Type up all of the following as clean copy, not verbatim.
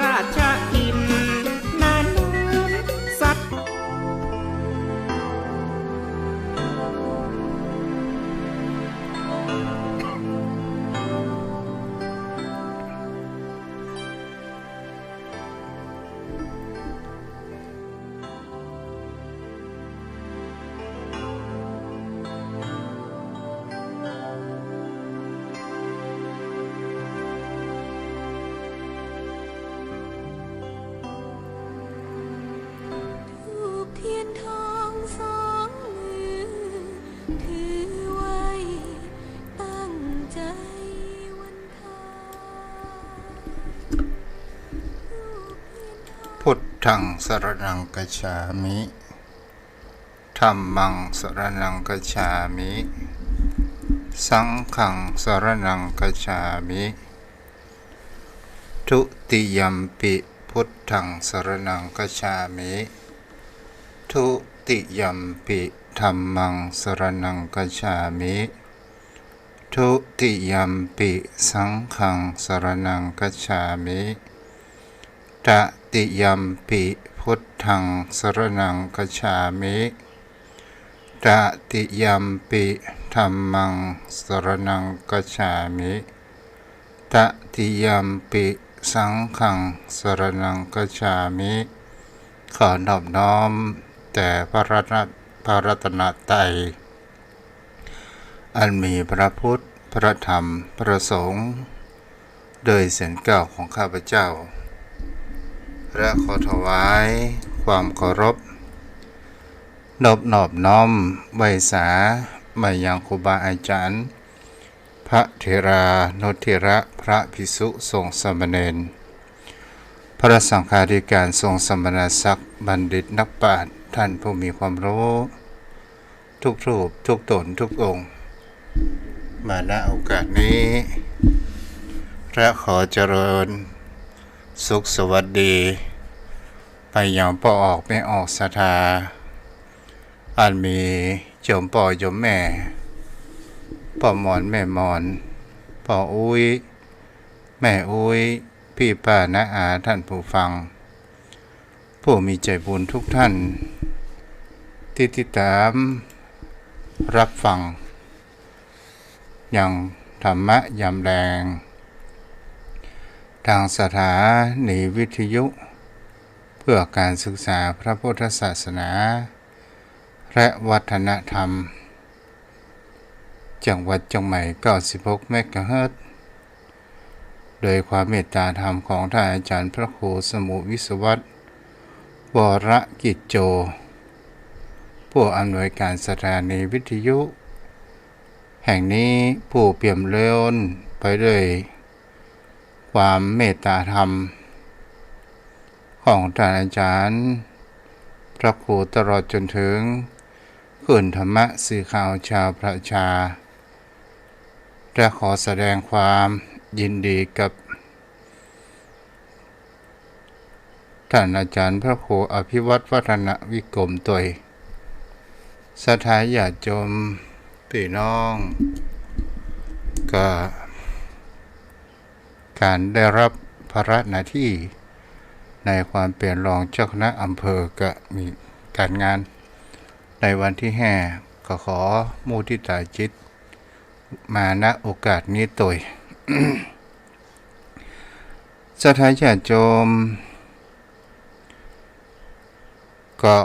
ราชกินนานสัตว์พุทธังสรณังคัจฉามิธัมมังสรณังคัจฉามิสังฆังสรณังคัจฉามิทุติยัมปิพุทธังสรณังคัจฉามิทุติยัมปิธัมมังสรณังคัจฉามิทุติยัมปิสังฆังสรณังคัจฉามิตติยัมปิพุทธังสรณังคัจฉามิตติยัมปิธัมมังสรณังคัจฉามิตติยัมปิสังฆังสรณังคัจฉามิขอนอบน้อมแต่พระรัตนตรัยอันมีพระพุทธพระธรรมพระสงฆ์โดยเสียงกล่าวของข้าพเจ้าและขอถวายความเคารพนอบน้อมไหว้สามายังครูบาอาจารย์พระเถรานุเถระพระภิกษุสงฆ์สามเณรพระสังฆาธิการทรงสมณศักดิ์บัณฑิตนักปราชญ์ท่านผู้มีความรู้ทุกรูปทุกตนทุกองค์มาณโอกาสนี้และขอเจริญสุขสวัสดีไปยังพ่อออกไม่ออกศรัทธาอันมีโยมพ่อโยมแม่พ่อมอนแม่มอนพ่ออุ้ยแม่อุ้ยพี่ป้าน้าอาท่านผู้ฟังผู้มีใจบุญทุกท่านที่ติดตามรับฟังอย่างธรรมะยามแรงทางสถานีวิทยุเพื่อการศึกษาพระพุทธศาสนาและวัฒนธรรมจังหวัดเชียงใหม่96 เมกะเฮิรตซ์โดยความเมตตาธรรมของท่านอาจารย์พระครูสมุวิศวัตรวรกิจโจผู้อำนวยการสถานีวิทยุแห่งนี้ผู้เปี่ยมล้นไปด้วยความเมตตาธรรมของท่านอาจารย์พระครูตลอดจนถึงคืนธรรมะสื่อข่าวชาวประชาและขอแสดงความยินดีกับท่านอาจารย์พระครูอภิวัตรวัฒนวิกรมตัวยศรัทธาญาติโยมพี่น้องก็การได้รับภาระหน้าที่ในความเป็นรองเจ้าคณะอำเภอก็มีการงานในวันที่5ก็ขอมุทิตาจิตมาณโอกาสนี้ตัวย ศรัทธาญาติโยมก็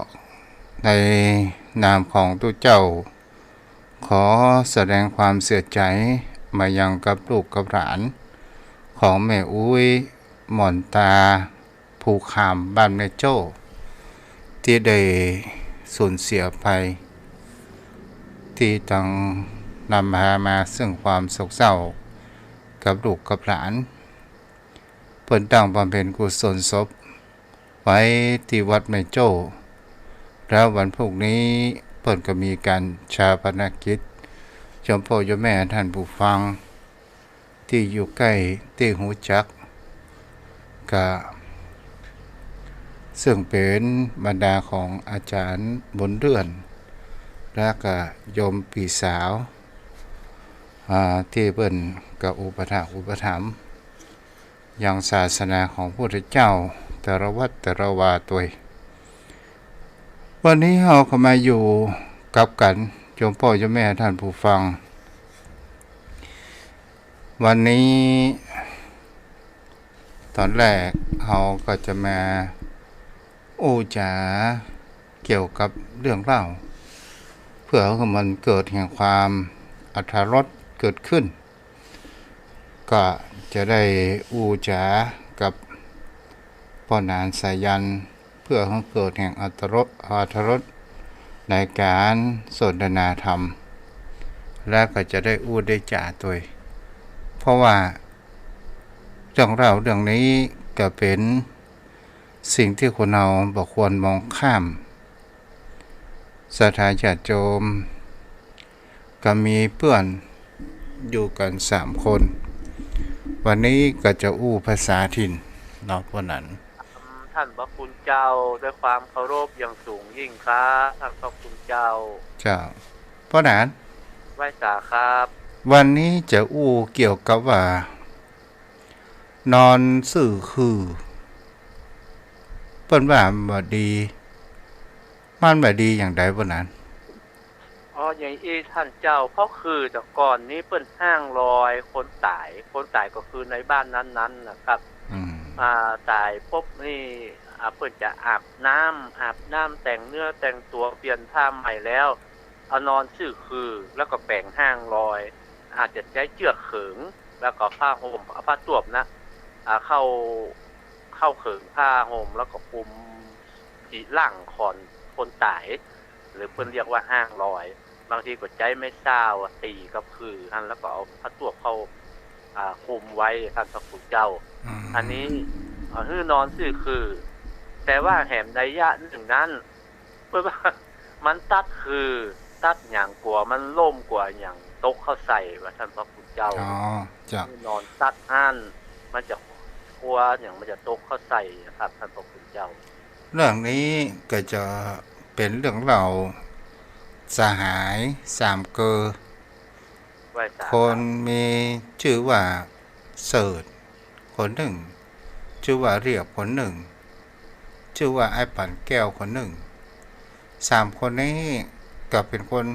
ในนามของตัวเจ้าขอแสดงความเสียใจมายังกับลูกกับหลานของแม่อุ้ยหม่อนตาภูขามบ้านแม่โจ้ที่ได้สูญเสียไปที่ต้องนำมาซึ่งความโศกเศร้ากับลูกกับหลานเพิ่นตั้งบำเพ็ญกุศลศพไว้ที่วัดแม่โจ้แล้ววันพรุ่งนี้เพิ่นก็มีการชาปนกิจโยมพ่อโยมแม่ท่านผู้ฟังที่อยู่ใกล้ที่หูจักก็ซึ่งเป็นบรรดาของอาจารย์บุญเรือนและก็โยมพี่สาวที่เพิ่นกับอุปถัมภ์ อย่างศาสนาของพระพุทธเจ้าแต่ละวัดแต่ละวาตัววันนี้เราเข้ามาอยู่กับกันโยมพ่อโยมแม่ท่านผู้ฟังวันนี้ตอนแรกเราก็จะมาจาเกี่ยวกับเรื่องเล่าเพื่อให้มันเกิดแห่งความอรรถรสเกิดขึ้นก็จะได้จากับพ่อนานสายันเพื่อให้เกิดแห่งอรรถรสในการสนทนาธรรมและก็จะได้ได้จ่าตัวเพราะว่าเรื่องเราเรื่องนี้ก็เป็นสิ่งที่คนเราบ่ควรมองข้ามศรัทธาญาติโยมก็มีเพื่อนอยู่กัน3 คนวันนี้ก็จะภาษาถิ่นเนาะพวกนั้นท่านพระคุณเจ้าด้วยความเคารพอย่างสูงยิ่งครับท่านพระคุณเจ้าเพราะนั้นไหว้สาครับวันนี้จะเกี่ยวกับว่านอนสื่อคือเปิ้นว่าบ่ดีมันบ่ดีอย่างใดบ่นั้นอย่างท่านเจ้าเพราะคือแต่ก่อนนี้เปิ้นห้างลอยคนตายก็คือในบ้านนั้นๆนะครับตายปุ๊บนี่เปิ้นจะอาบน้ำแต่งเนื้อแต่งตัวเปลี่ยนผ้าใหม่แล้วเอานอนซื่อคือแล้วก็แบ่งห้างลอยอาจจะใช้เชือกเขิงแล้วก็ผ้าห่มผ้าตัวบนะเข้าเขิงผ้าห่มแล้วก็คุมที่ล่างคนตายหรือเพิ่นเรียกว่าห้างลอยบางทีก็ใจไม่เศร้าตีกับคือท่านแล้วก็เอาผ้าตัวเข้าคุมไว้ท่านพระคุณเจ้าอันนี้ฮื้อนอนซื่อคือแต่ว่าแหมในยะหนึ่งนั้นเพื่อว่ามันตัดอย่างกลัวมันล่มกว่าอย่างตกเข้าใส่ว่าท่านพระคุณเจ้านอนตัดอันมันจะกลัวอย่างมันจะตกเข้าใส่ครับท่านพระคุณเจ้าเรื่องนี้ก็จะเป็นเรื่องเราสหาย3 เกอคนมีชื่อว่าเสิร์ชคนหนึ่งชื่อว่าเรียบคนหนึ่งชื่อว่าไอ้ปั่นแก้วคนหนึ่ง3 คนนี้ก็เป็นคน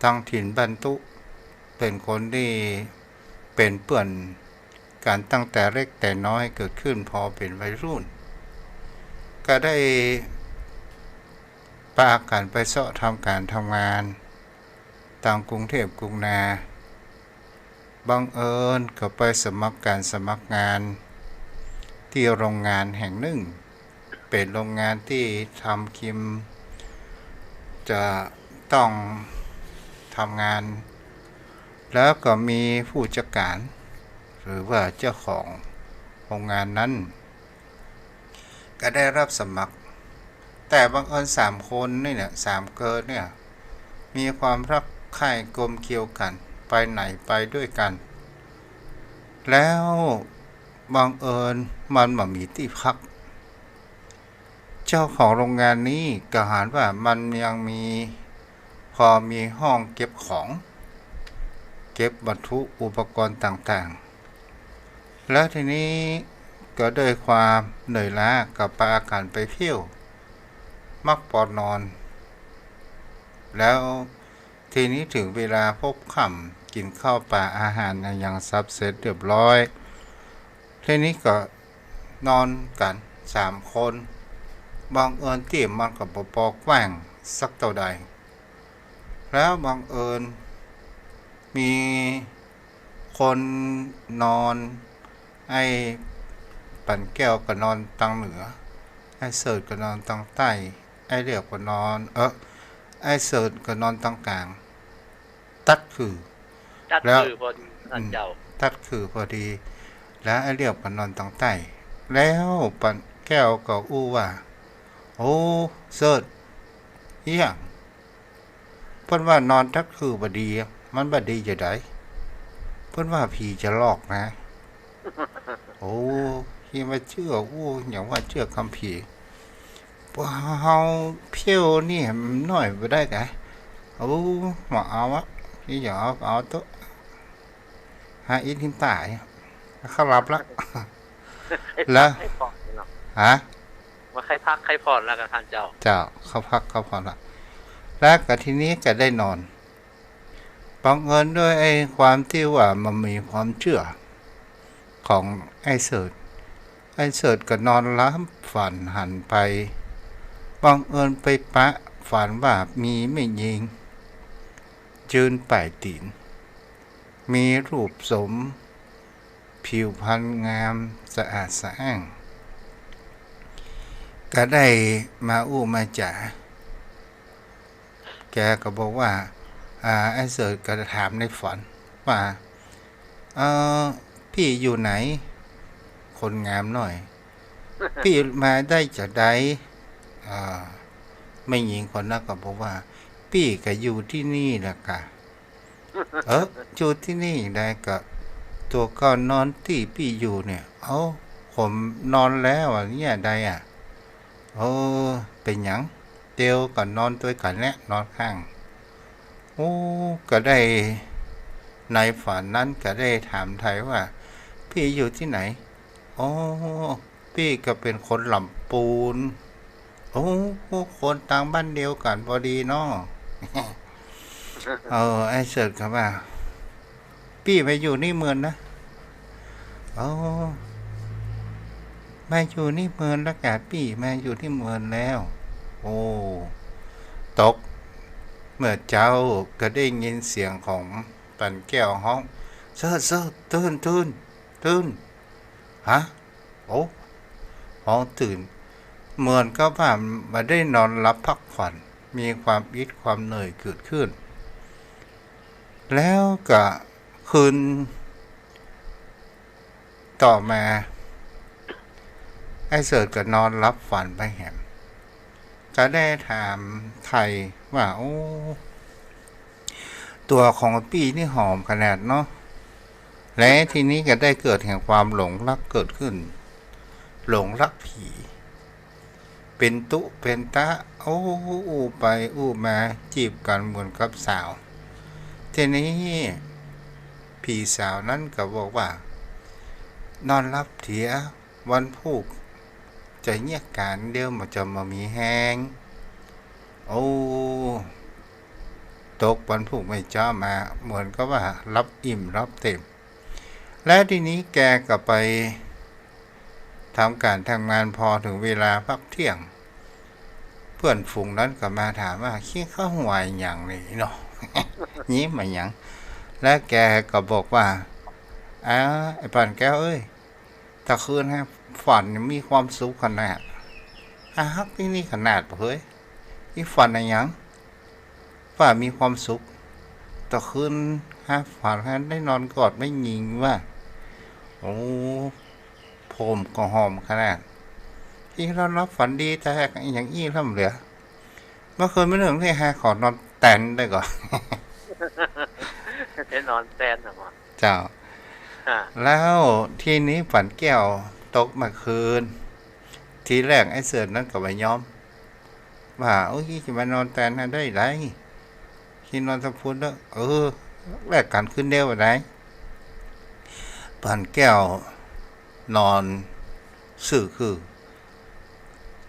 ทางถิ่นบรรทุเป็นคนที่เป็นเปื่อนการตั้งแต่เล็กแต่น้อยเกิดขึ้นพอเป็นวัยรุ่นก็ได้ปากันไปเสาะทำการทำงานตามกรุงเทพกรุงนาบังเอิญก็ไปสมัครงานที่โรงงานแห่งหนึ่งเป็นโรงงานที่ทำคิมจะต้องทำงานแล้วก็มีผู้จัดการหรือว่าเจ้าของโรงงานนั้นก็ได้รับสมัครแต่บังเอิญ3 คนนี่เนี่ย3 เกิดเนี่ยมีความรักใคร่กลมเกลียวกันไปไหนไปด้วยกันแล้วบังเอิญมันบ่มีที่พักเจ้าของโรงงานนี้ก็หาว่ามันยังพอมีห้องเก็บของเก็บวัตถุอุปกรณ์ต่างๆแล้วทีนี้ก็ด้วยความเหนื่อยล้ากับพากันไปเที่ยวมักปอนอนแล้วทีนี้ถึงเวลาพบค่ำกินข้าวปลาอาหารอย่างซับเสร็จเรียบร้อยทีนี้ก็นอนกัน3 คนบังเอิญที่มันกับปอกแหว่งสักเท่าใดแล้วบังเอิญมีคนนอนไอ้ปั่นแก้วก็นอนทางเหนือไอ้เสิร์ชก็นอนทางใต้ไอ้เรียบก็นอนไอ้เสิร์ชก็นอนทางกลางตัดคือแล้วพอดีท่านเจ้าตัดคือพอดีแล้วไอ้เรียบก็นอนทางใต้แล้วปั่นแก้วก็ว่าโอ้เสิร์ชอีหยังเพิ่นว่านอนทักคือบ่ดีมันบ่ดีจะได้เพิ่นว่าผีจะหลอกนะโอ้ที่มาเชื่ออย่างว่าเชื่อคำผีพวกเฮาเพี้ยวนี่น้อยบ่ได้กะมาเอาวะที่อย่าเอาตัวหาอินทิมตาย เขาหลับแล้ว ให้ แล้ พั ว กให้ผ่อนเนาะ ฮะ ว่าให้พักให้ผ่อนแล้วกันท่านเจ้า เจ้าเขาพักเขาผ่อนละแล้วก็ทีนี้ก็ได้นอนบังเอิญด้วยไอ้ความที่ว่ามันมีความเชื่อของไอ้เสิร์ชก็นอนล้ำฝันหันไปบังเอิญไปปะฝันว่ามีไม่ยิงยืนป่ายตีนมีรูปสมผิวพรรณงามสะอาดสะอ้างก็ได้มาอู้มาจ่าแกก็บอกว่าไอ้เสิร์ชก็ถามในฝันว่าพี่อยู่ไหนคนงามหน่อย พี่มาได้จากใดไม่หญิงคนนั้นก็บอกว่าพี่ก็อยู่ที่นี่แหละค่ะอยู่ที่นี่ได้ก็ตัวก็นอนที่พี่อยู่เนี่ยผมนอนแล้วเนี่ยได้เป็นหยังเตียวก็นอนด้วยกันแล้วนอนข้างก็ได้ในฝันนั้นก็ได้ถามไทยว่าพี่อยู่ที่ไหนพี่ก็เป็นคนลำปูนคนต่างบ้านเดียวกันพอดีเนาะ ไอ้เสิร์ชครับว่าพี่ไปอยู่นี่เมืองนะมาอยู่นี่เมืองแล้วกะพี่มาอยู่ที่เมืองแล้วตกเมื่อเจ้าก็ได้ยินเสียงของปั่นแก้วห้องเสิร์ชตื่นฮะห้องตื่นเหมือนกับว่ามาได้นอนรับพักผ่อนมีความอิดความเหนื่อยเกิดขึ้นแล้วก็คืนต่อมาไอ้เสิร์ชก็นอนรับฝันไปแหมก็ได้ถามไทยว่าตัวของพี่นี่หอมขนาดเนาะและทีนี้ก็ได้เกิดแห่งความหลงรักเกิดขึ้นหลงรักผีเป็นตุเป็นตะไปมาจีบกันเหมือนกับสาวทีนี้พี่สาวนั้นก็บอกว่านอนรับเถียวันพุกจะเงียบการเดียวมันจะมามีแห้งตกวันพุกไม่จ้ามาเหมือนก็ว่ารับอิ่มรับเต็มและทีนี้แกก็ไปทำการทำงานพอถึงเวลาพักเที่ยงเพื่อนฝูงนั้นก็มาถามว่าขี้ข้าวหวายอย่างนี้เนาะ ยิ้มมาอย่างและแกก็บอกว่าไอ้ป่านแก้วเอ้ยตะคืนฮะฝันมีความสุขขนาดฮักที่นี่ขนาดเฮ้ยนี่ฝันอะไรยังว่ามีความสุขตะคืนฮะฝันฮะได้นอนกอดไม่ยิงว่าผมก็หอมขนาดที่เรารับฝันดีแต่อย่างอี้ล่ำเหลือเมื่อคืนไม่ถึงที่ฮะขอนอนแตนได้ก่อน ได้นอนแตนหรอเจ้าแล้วทีนี้ฝันแก้วตกมาคืนทีแรกไอ้เสือนั้นก็ไปย้อมว่าจะมานอนแตนได้ไรที่นอนสะพุนแล้วแลกกันขึ้นเดียวไหนฝันแก้วนอนสื่อคือ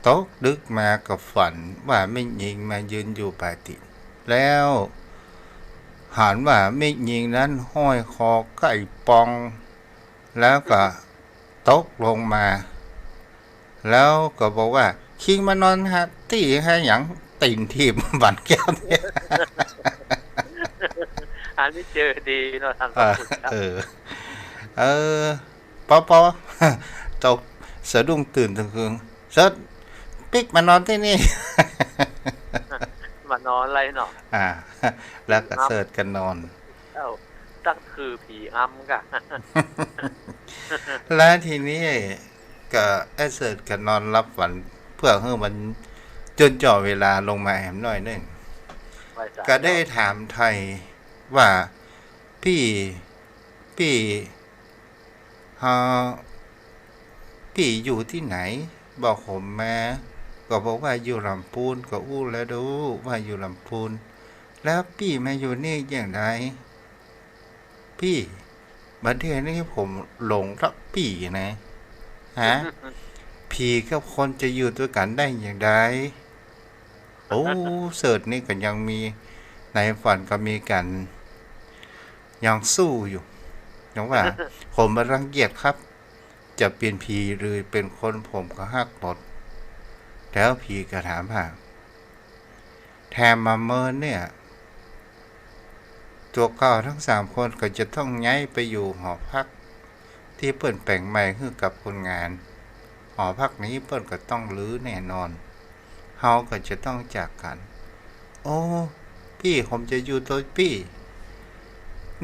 ตกดึกมากับฝันว่าไม่ยิงมายืนอยู่ปลายตีนแล้วหันว่าไม่ยิงนั้นห้อยคอไก่ปองแล้วก็ตกลงมาแล้วก็บอกว่าคิงมานอนตีให้หยังตีนทีมบันแก้วเนี่ย อันนี้เจอดีเนาะท่านปอตกสะดุ้งตื่นทั้งคืนเสิร์ชปิ๊กมานอนที่นี่ มานอนอะไรเนาะแล้วก็เสิร์ชกันนอนตั้งคือผีอ้ำกะ แล้วทีนี้ก็ไอ้เสิร์ชกันนอนรับฝันเพื่อให้มันจนจ่อเวลาลงมาแหมหน่อยนึงก็ได้ถามไทยว่าพี่อยู่ที่ไหนบอกผมมาก็บอกว่าอยู่ลำพูนก็แล้วดูว่าอยู่ลำพูนแล้วพี่มาอยู่นี่อย่างไรพี่ บัดเดี๋ยวนี้ผมหลงรักปี่นะฮะ ผีกับคนจะอยู่ด้วยกันได้อย่างไรโอ้เสิร์ชนี่ก็ยังมีในฝันก็มีกันยังสู้อยู่อย่างว่า ผมมารังเกียจครับ จะเป็นผีหรือเป็นคนผมก็ฮักหมดแล้วผีก็ถามว่าแทมมาเมินเนี่ยตัวเก่าทั้ง3คนก็จะต้องย้ายไปอยู่หอพักที่เปิ่นแปลงใหม่ให้กับคนงานหอพักนี้เปิ่นก็ต้องรื้อแน่นอนเฮาก็จะต้องจากกัน โอ้พี่ผมจะอยู่ตัวพี่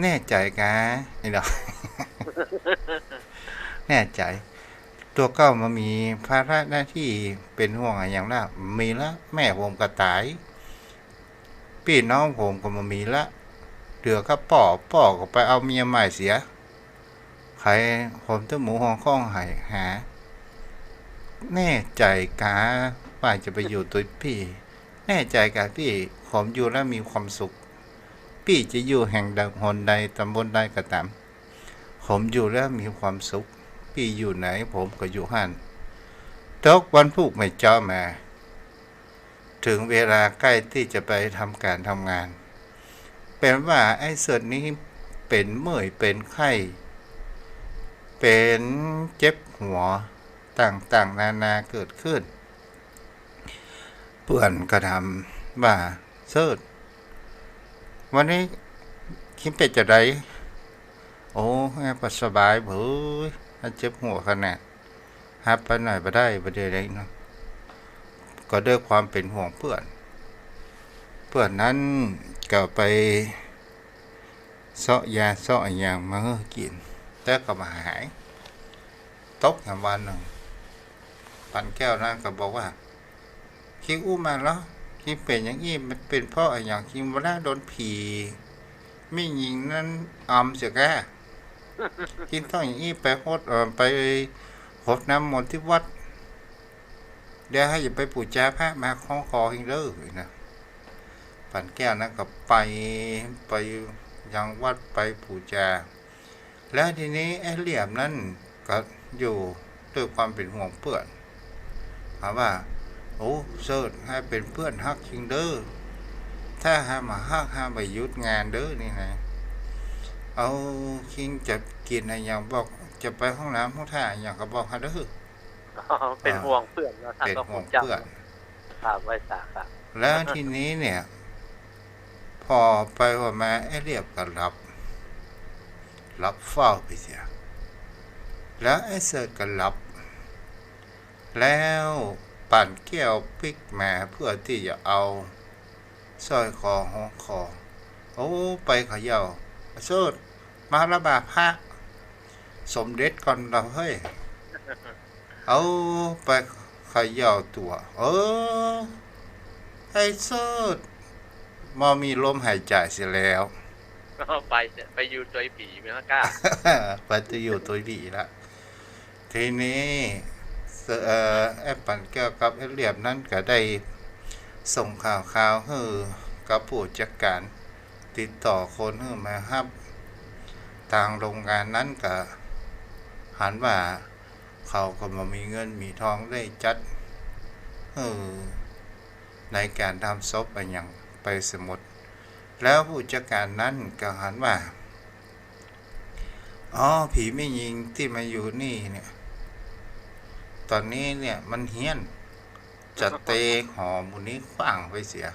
แน่ใจกะนี่ดอก แน่ใจตัวเก้ามามีภาระหน้าที่เป็นห่วงอย่างละมีละแม่ผมก็ตายพี่น้องผมก็มามีละเหลือก็ป่อก็ไปเอาเมียใหม่เสียใครผมจะหมูห้องข้องหาแน่ใจกะว่าจะไปอยู่ตัวพี่แน่ใจกะพี่ผมอยู่แล้วมีความสุขพี่จะอยู่แห่งใดหนใดตำบลใดก็ตามผมอยู่แล้วมีความสุขพี่อยู่ไหนผมก็อยู่หั่นตกวันพุธไม่เจ้ามาถึงเวลาใกล้ที่จะไปทำการทำงานเป็นว่าไอ้ส่วนนี้เป็นเมื่อยเป็นไข้เป็นเจ็บหัวต่างๆนานาเกิดขึ้นเพื่อนก็ทำว่าเสิร์ชวันนี้คิดเป็นจะไดโอ้ให้ปสบายเบ้ยเจ็บหัวขนาดฮับไปหน่อยไปได้ไปเดี๋ยวนี้เนาะก็ด้วยความเป็นห่วงเพื่อนนั้นก็ไปเสาะยาเสาะอย่างมากินแต่ก็มาหายตกอย่างวันหนึ่งปันแก้วนั้นก็บอกว่าคิดอู้มาแล้วคิดเป็นอย่างนี้มันเป็นเพราะอย่างคิดว่าโดนผีไม่ยิงนั้นเสียแกคิดต้องอย่างนี้ไปไปหดน้ำมนต์ที่วัดเดี๋ยวให้อย่าไปปูจาพระมาคล้องคอหิงเด้อนะปันแก้วนั้นก็ไปยังวัดไปปูจาแล้วทีนี้ไอ้เหลี่ยมนั้นก็อยู่ด้วยความเป็นห่วงเพื่อนถามว่าโอ้เสิร์ชให้เป็นเพื่อนฮักคิงเด้อถ้าหามาฮักหาไปยุดงานเด้อนี่นะเอาคิงจะกินอะไรอย่างบอกจะไปห้องน้ำห้องท่าอย่างก็บอกฮะเด้อเป็นห่วงเพื่อนนะท่านก็คงจะครับไว้สาครับแล้วทีนี้เนี่ยพอไปว่ามาไอ้เรียบก็รับเฝ้าไปเสียแล้วไอ้เสิร์ชก็รับแล้วปั่นแก้วปิกมาเพื่อที่จะเอาสร้อยคอห้องคอโอ้ไปเขย่าเสิร์ชมาระบาพระสมเด็จก่อนเราเฮ้ยเอาไปเขย่าตัวไอ้เสิร์ชมามีลมหายใจเสียแล้วไปอยู่ตัวผีไม่กล้า ไปจะอยู่ตัวผีละทีนี้ไอ้ปั่นแก้วกับไอ้เหลี่ยมนั้นก็ได้ส่งข่าวให้กับผู้จัดการติดต่อคนให้มาครับทางโรงงานนั้นก็หันว่าเขาก็มามีเงินมีทองได้จัดในการทำศพไปอย่างไปสมุดแล้วผู้จัดการนั้นก็หันว่าผีไม่ยิงที่มาอยู่นี่เนี่ยตอนนี้เนี่ยมันเฮี้ยนจะเตะหอมูนี้ขว้างไปเสีย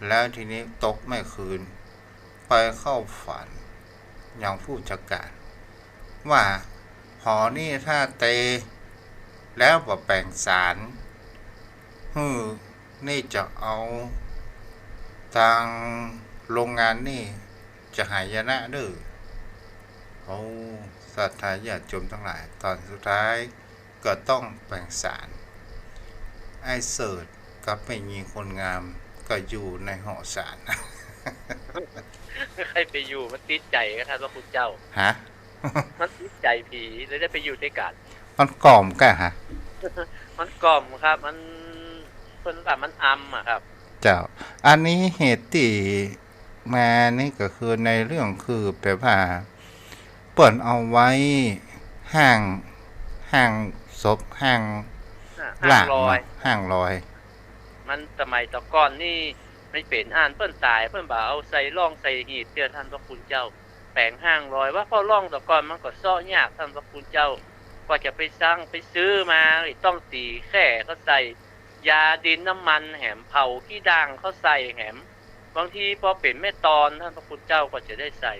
แล้วทีนี้ตกไม่คืนไปเข้าฝันอย่างผู้จัดการว่าหอนี่ถ้าเตะแล้วบ่แปลงสารนี่จะเอาทางโรงงานนี่จะหายนะเด้อศรัทธาญาติโยมทั้งหลายตอนสุดท้ายก็ต้องแบ่งสารไอ้เสิร์ชกับไม่มีคนงามก็อยู่ในหอสารใครไปอยู่มันติดใจก็ท่านพระคุณเจ้ามันติดใจผีเลยได้ไปอยู่ด้วยกันมันกล่อมกะฮะมันกล่อมครับมันเพิ่นว่ามันครับเจ้าอันนี้เหตุที่ มานี่ก็คือในเรื่องคือแปลว่าเปิดเอาไว้ห้างห้างศพห้าง ห้า ล่าง ง ลอย เนาะห้างลอย มันสมัยตะก่อนนี่ไม่เป็นอ่านเปิ้นตายเปิ้นบ่าเอาใส่ร่องใส่หีบเตี้ยท่านพระคุณเจ้าแปลงห้างลอยว่าพอร่องตะก่อนมันก็ซ้อยากท่านพระคุณเจ้าก็จะไปสร้างไปซื้อมาต้องตีแค่ก็ใส่ยาดินน้ำมันแหมเผาขี้ด่างเขาใส่แหมบางทีพอเป็นแม่ตอนท่านพระคุณเจ้าก็จะได้ใส่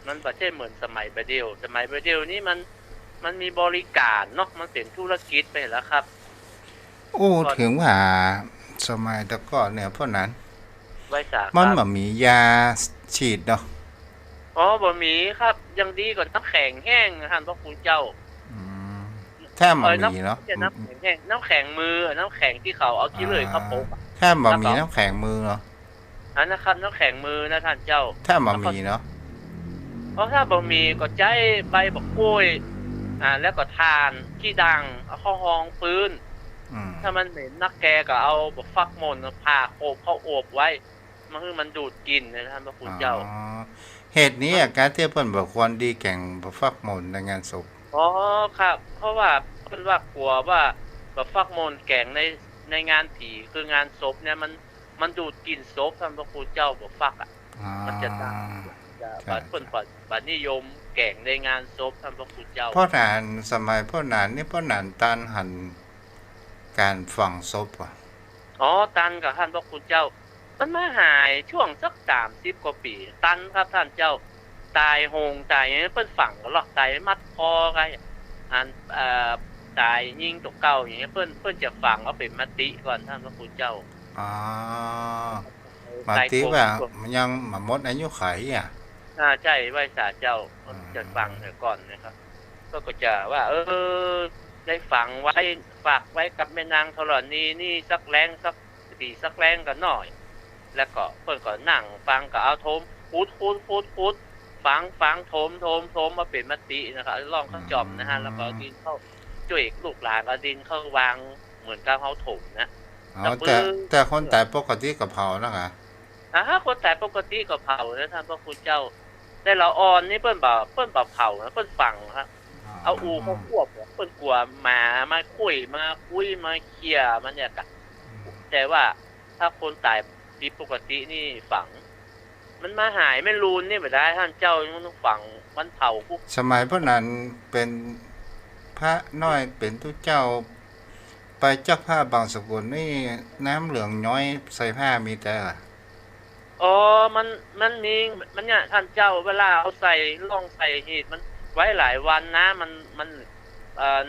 มันประเทศเหมือนสมัยประเดียวสมัยประเดียวนี้มันมีบริการเนาะมันเป็นธุรกิจไปแล้วครับโอ้ถึงว่าสมัยตะก่อนเนี่ยเพราะนั้น ไว้สามันบ่มียาฉีดเนาะอ๋อบ่มีครับยังดีกว่าน้ำแข็งแห้งท่านพระคุณเจ้าแค่บ่มีเนาะน้ำแข็งแห้งน้ำแข็งมือน้ำแข็งที่เขาเอาขี้เลยเขาปกแค่บ่มีน้ำแข็งมือเนาะอันนะครับน้ำแข็งมือนะท่านเจ้าถ้าบ่มีเนาะเพราะถ้าบ่มีก็ใจใบบักกล้วยแล้วก็ทานขี้ดังเอาเข้าห้องปืนถ้ามันเหม็นนักแกก็เอาบักฟักมนผ่าโอบเข้าโอบไว้มันคือมันดูดกินนะท่านพระคุณเจ้าเหตุนี้การที่เพิ่นบ่ควรดีแก่งบักฟักมนในงานศพอ๋อครับเพราะว่าเพิ่นว่ากลัวว่าบักฟักมนแก่งในงานผีคืองานศพเนี่ยมันดูดกินศพท่านพระคุณเจ้าบักฟักมันจะดังเพิ่นปนิยมแก่งในงานศพท่านพระคุณเจ้าเพราะนานสมัยเพราะนานนี่เพราะนานตันหันการฝังศพอ่ะอ๋อตันกับท่านพระคุณเจ้ามันมาหายช่วงสัก30กว่าปีตันครับท่านเจ้าตายโหงตายอย่างนี้เพิ่นฝังก็หรอกตายมัดคอไงตายยิงตกเก่าอย่างนี้เพิ่นจะฝังเอาเป็นมติก่อนท่านพระคุณเจ้าอ๋อมติว่ามันยังหมดอายุไขอ่ะใช่ไว้สาเจ้าจะฝังก่อนนะครับก็จะว่าได้ฝังไว้ฝากไว้กับแม่นางธรณีนี่สักแรงสักปีสักแรงก็น้อยแล้วก็เพิ่นก็นั่งฟังก็เอาโถมพูดฟังโถมมาเป็นมตินะครับร่องข้างจอมนะฮะแล้วก็ดินเข้าช่วยลูกหลานเอาดินเข้าวางเหมือนกับเขาถมนะแต่คนตายปกติก็เผานะคะคนตายปกติก็เผานะท่านพระคุณเจ้าแต่ละอ่อนนี่เปิ้นบ่เผานะเปิ้นฝังครับเอาอูเขาควบเปิ้นกลัวหมามาคุยมาเคลียร์มันเนี่ยกะแต่ว่าถ้าคนตายผิดปกตินี่ฝังมันมาหายไม่รูนนี่บ่ได้ท่านเจ้ามันต้องฝังมันเผาพวกสมัยพระนั้นเป็นพระน้อยเป็นทุเจ้าไปจักผ้าบางสกุลนี่น้ำเหลืองน้อยใส่ผ้ามีแต่อ๋อมันมีมันเนี่ยท่านเจ้าเวลาเอาใส่ล่องใส่หีดมันไว้หลายวันนะมัน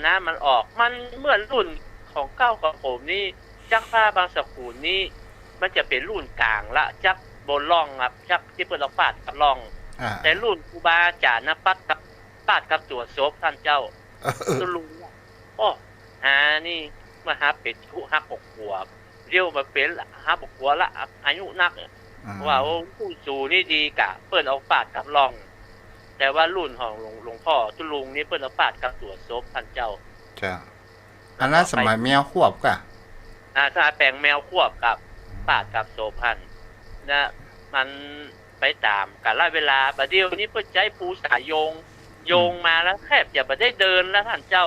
น้ำมันออกมันเหมือนรุ่นของเก้าของผมนี่จักผ้าบางสกุลนี่มันจะเป็นรุ่นกลางละจักบนล่องครับจักที่เปิดเราปาดกับล่องแต่รุ่นครูบาอาจารย์นะปาดกับตัวศพท่านเจ้าตุลุงอ๋อนี่มาหาเป็ดผู้ฮัก6 ขวบเรียวมาเป็นฮัก6 ขวบละอายุนักว่าผู้สูนี่ดีกะเปิ้นเอาปาดกับล่องแต่ว่ารุ่นของหลวงพ่อตุลุงนี่เปิ้นเอาปาดกับตัวศพท่านเจ้าจ้ะอันนั้นสมัยแมวควบกะถ้าแปลงแมวควบกับปาดกับโสพันนะมันไปตามกาลเวลาบัดเดียวนี้เพิ่นใช้ภูสายโยงมาแล้วแทบจะบ่ได้เดินแล้วท่านเจ้า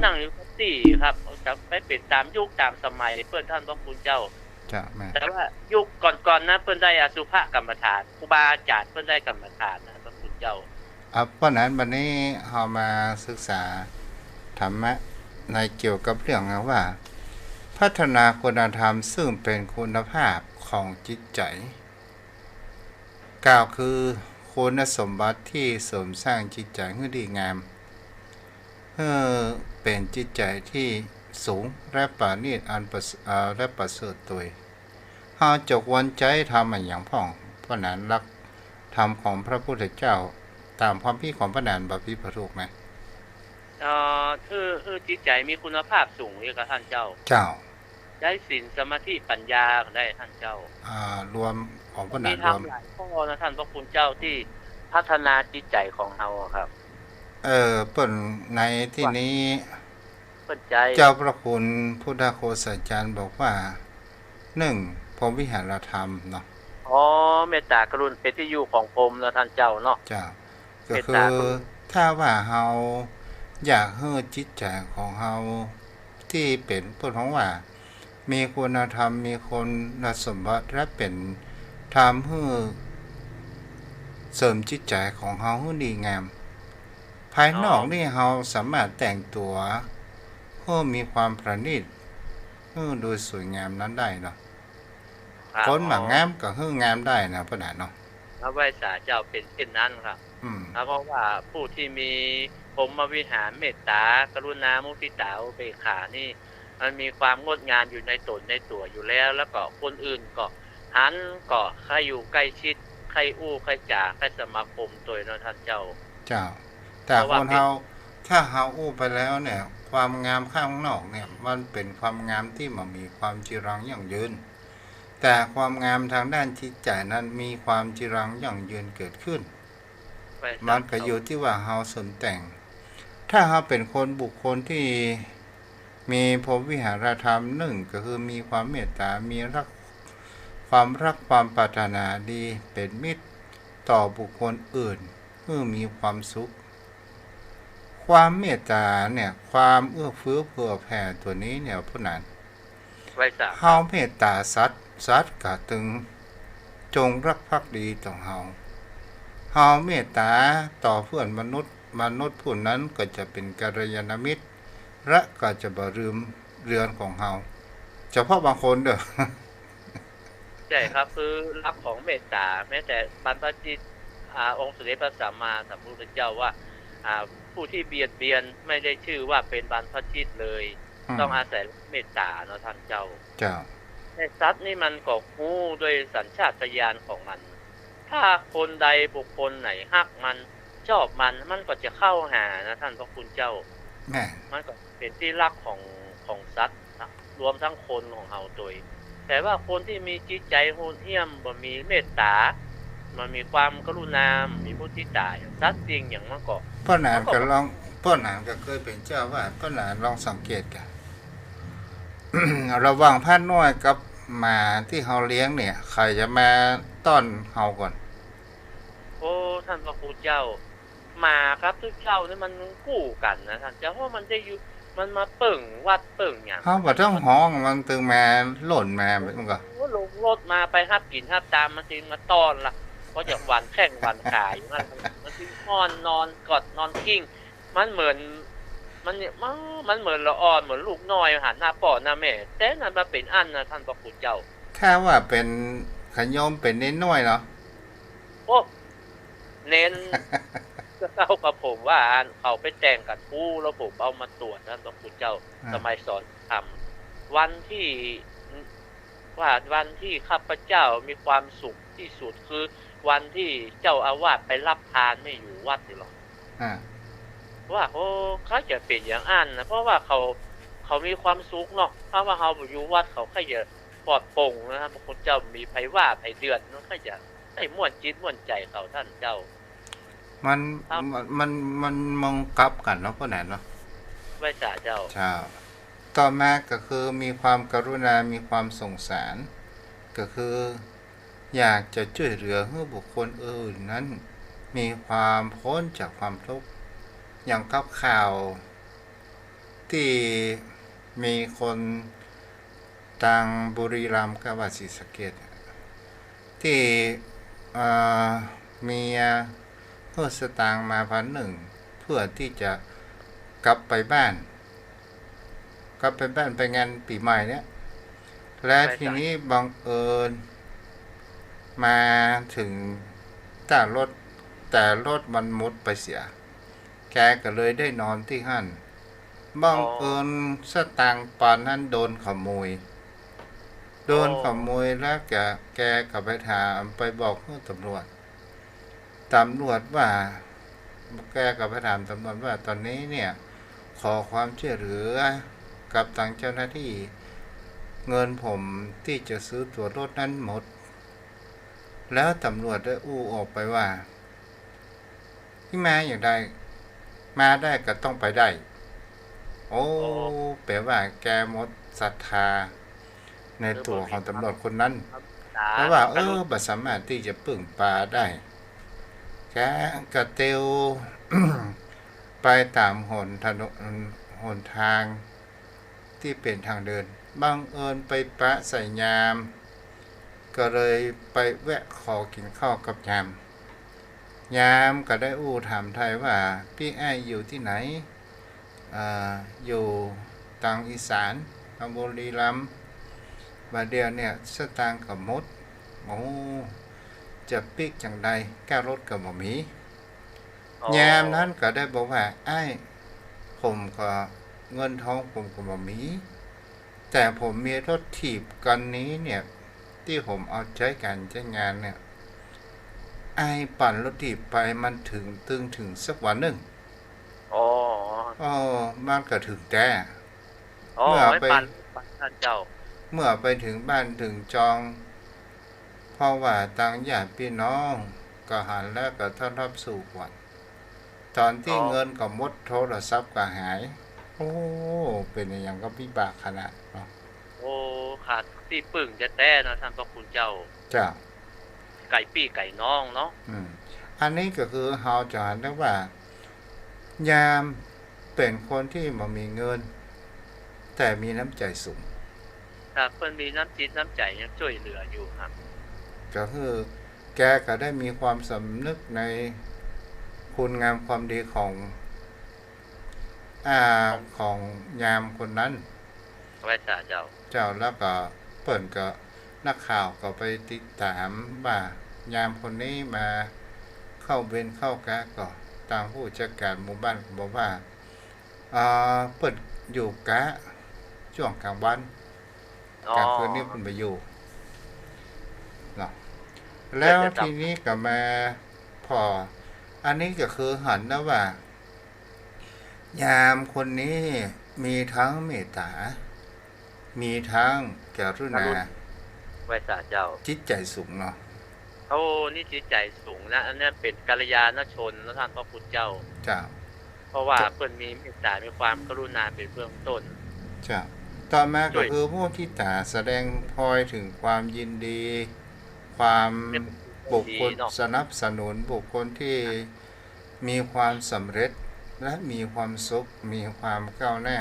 นั่งอยู่ที่ครับจะไปเป็นตามยุคตามสมัยเพิ่นท่านพระคุณเจ้าแต่ว่ายุคก่อนๆนะเพิ่นได้อสุภกรรมฐานครูบาอาจารย์เพิ่นได้กรรมฐานนะพระคุณเจ้าเพราะนั้นวันนี้เฮามาศึกษาธรรมะในเกี่ยวกับเรื่องว่าพัฒนาคุณธรรมซึ่งเป็นคุณภาพของจิตใจกล่าวคือคุณสมบัติที่เสริมสร้างจิตใจให้ดีงามเป็นจิตใจที่สูงและประณีตและประเสริฐตัวเฮาจกวันใจทำอย่างพ่องเพราะนั้นรักธรรมของพระพุทธเจ้าตามความพี่ของพระนานบพิพถูกไหมคือจิตใจมีคุณภาพสูงเลยครับท่านเจ้าได้ศีลสมาธิปัญญาได้ท่านเจ้ารวมของพระนานรวมหลายข้อนะท่านพระคุณเจ้าที่พัฒนาจิตใจของเราครับเปิ้นในที่นี้เปิ้นใจเจ้าพระคุณพุทธโฆษาจารย์บอกว่า1พรหมวิหารธรรมเนาะ อ๋อเมตตากรุณเป็นที่อยู่ของผมแล้วท่านเจ้าเนาะเจ้าก็ เมต คื ตา อก รุณ ถ้าว่าเฮาอยากให้จิตใจของเฮาที่เป็นเพิ่นของว่ามีคุณธรรมมีคุณสมบัติและเป็นทำให้เสริมจิตใจของเฮาให้ดีงามภายนอกนี่เฮาสามารถแต่งตัวให้มีความประณีตโดยสวยงามนั้นได้เนาะคนมางามก็ให้งามได้นะพ่อน่ะเนาะพระไว้สาเจ้าเป็นเช่นนั้นครับเพราะว่าผู้ที่มีพรหมวิหารเมตตากรุณามุทิตาอุเบกขานี่มันมีความงดงามอยู่ในตนในตัวอยู่แล้วแล้วก็คนอื่นก็หันก็ใครอยู่ใกล้ชิดใครอู้ใครจ่าใครสมาคมตัวเนาะท่านเจ้าแต่คนเฮาถ้าเฮาอู้ไปแล้วเนี่ยความงามข้างนอกเนี่ยมันเป็นความงามที่มันมีความจีรังยั่งยืนแต่ความงามทางด้านจิตใจนั้นมีความจีรังยั่งยืนเกิดขึ้นมันก็อยู่ที่ว่าเฮาสนแต่งถ้าเฮาเป็นคนบุคคลที่มีพรหมวิหารธรรมหนึ่งก็คือมีความเมตตามีความรักความปรารถนาดีเป็นมิตรต่อบุคคลอื่นเพื่อมีความสุขความเมตตาเนี่ยความเอื้อเฟื้อเผื่อแผ่ตัวนี้เนี่ยผู้นั้นเฮาเมตตาสัตว์ก็ถึงจงรักภักดีต่อเฮาเมตตาต่อเพื่อนมนุษย์ผู้นั้นก็จะเป็นกัลยาณมิตรและก็จะบ่ลืมเรือนของเฮาเฉพาะบางคนเด้อใช่ครับคือรักของเมตตาแม้แต่บรรพชิตองค์สมเด็จพระสัมมาสัมพุทธเจ้าว่าผู้ที่เบียดเบียนไม่ได้ชื่อว่าเป็นบรรพชิตเลยต้องอาศัยเมตตาเนาะท่านเจ้าแต่สัตว์นี่มันก็รู้ด้วยสัญชาตญาณของมันถ้าคนใดบุคคลไหนฮักมันชอบมันก็จะเข้าหานะท่านพระคุณเจ้ามันก็เป็นที่รักของสัตว์รวมทั้งคนของเฮาโดยแต่ว่าคนที่มีจิตใจโหดเหี้ยมบ่มีเมตตามันมีความกรุณามีมุทิตาสัตว์จริงอย่างมันก็พ่อนานก็เคยเป็นเจ้าว่าพ่อนานลองสังเกตกัน ระหว่างพระน้อยกับหมาที่เฮาเลี้ยงเนี่ยใครจะมาต้อนเฮาก่อนโอ้ท่านพระคุณเจ้าหมาครับทุกเจ้านี่มันกู้กันนะท่านเจ้าเพราะมันได้อยู่มันมาเปิ่งวัดเปิ่งหยังเฮาบ่ต้องห้องมันตึงมาหล่นมามันก็ลงรถมาไปฮับกินฮับตามมันสิมาต้อนล่ะก็จะหวานแข้งหวานขาอยู่นั่นมันสินอนกอดนอนกิ้งมันเหมือนมันเหมือนละอ่อนเหมือนลูกน้อยหันหน้าพ่อหน้าแม่แต่นั้นมาเป็นอันนะท่านพระคุณเจ้าแค่ว่าเป็นขยมเป็นเน้นน้อยเนาะโอ้เน้นเข้ากับผมว่าเขาไปแต่งกับผู้แล้วผมเอามาตรวจท่านพระคุณเจ้าสมัยสอนทำวันที่ข้าพเจ้ามีความสุขที่สุดคือวันที่เจ้าอาวาสไปรับทานไม่อยู่วัดนี่หรอกว่าโอ้เขาจะเป็นอย่างอันนะเพราะว่าเขามีความสุขเนาะเพราะว่าเขาอยู่วัดเขาแค่จะปลอดโปร่งนะครับพระคุณเจ้ามีไผว่าไผเดือดเนาะแค่จะได้ม่วนจิตม่วนใจเขาท่านเจ้ามันมองกลับกันเนาะพ่อแหนเนาะไว้สาเจ้าต่อมาก็คือมีความกรุณามีความสงสารก็คืออยากจะช่วยเหลือให้บุคคลอื่นนั้นมีความพ้นจากความทุกข์อย่างกับข่าวที่มีคนต่างบุรีรัมย์กับศรีสะเกษที่มีเพื่อสตางค์มา1,000เพื่อที่จะกลับไปบ้านไปงานปีใหม่เนี่ยและทีนี้บังเอิญมาถึงแต่รถมันมุดไปเสียแกก็เลยได้นอนที่หั่นบังเอิญสตางค์ปานนั้นโดนขโมยแล้วแกก็ไปถามไปบอกตำรวจว่าแกก็ไปถามตำรวจว่าตอนนี้เนี่ยขอความช่วยเหลือกับทางเจ้าหน้าที่เงินผมที่จะซื้อตั๋วรถนั้นหมดแล้วตำรวจได้อู้ออกไปว่าที่มาอย่างใดมาได้ก็ต้องไปได้โอ้แปลว่าแกหมดศรัทธาในตัวของตำรวจคนนั้น เพราะว่าบ่สามารถที่จะปึ่งปลาได้แกกระเตียว ไปตามหนทางที่เป็นทางเดินบังเอิญไปปะใส่ยามก็เลยไปแวะขอกินข้าวกับยามก็ได้ถามไทยว่าพี่ไอ้อยู่ที่ไหนอยู่ทางอีสานทางบุรีรัมย์บาเดียวเนี่ยสตางค์กับมดจะปิกจังใดแก้รถกับบ่มียามนั้นก็ได้บอกว่าไอ้ผมก็เงินทองผมก็บ่มีแต่ผมมีรถถีบกันนี้เนี่ยที่ผมเอาใช้การใช้งานเนี่ยไอ้ปั่นรถถีบไปมันถึงสักวันหนึ่งมันก็ถึงแต่เมื่อไปท่านเจ้าเมื่อไปถึงบ้านถึงจองเพราะว่าต่างญาติพี่น้องก็หันแล้วก็ต้อนรับสู่ขวัญตอนที่เงินก็หมดโทรศัพท์ก็หายเป็นอย่างก็พิบากขนาดเนาะขาดที่ปึ่งจะแต้นะท่านพระคุณเจ้าไก่ปี้ไก่น้องเนาะอันนี้ก็คือเฮาจะเห็นได้ว่ายามเป็นคนที่บ่มีเงินแต่มีน้ำใจสูงครับเพิ่นมีน้ำจิตน้ำใจยังช่วยเหลืออยู่ครับก็คือแกก็ได้มีความสำนึกในคุณงามความดีของยามคนนั้นไว้เจ้าแล้วก็เปิ่นก็นักข่าวก็ไปติดตามว่ายามคนนี้มาเข้าเวรเข้ากะก็ตามผู้จัดการหมู่บ้านก็บอกว่าเปิ่นอยู่กะช่วงกลางวันกลางคืนนี้เพิ่นไปอยู่เนาะแล้วทีนี้ก็มาพออันนี้ก็คือหันนะว่ายามคนนี้มีทั้งเมตตามีทั้งกรุณาไว้เจ้าจิตใจสูงเนาะนี่จิตใจสูงนะอันนี้เป็นกัลยาณชนนะท่านพระพุทธเจ้าเพราะว่าเพิ่นมีเมตตามีความกรุณาเป็นเบื้องต้นต่อมาก็คือผู้ที่ตาแสดงพลอยถึงความยินดีความบุคคลสนับสนุนบุคคลที่มีความสำเร็จและมีความสุขมีความก้าวหน้า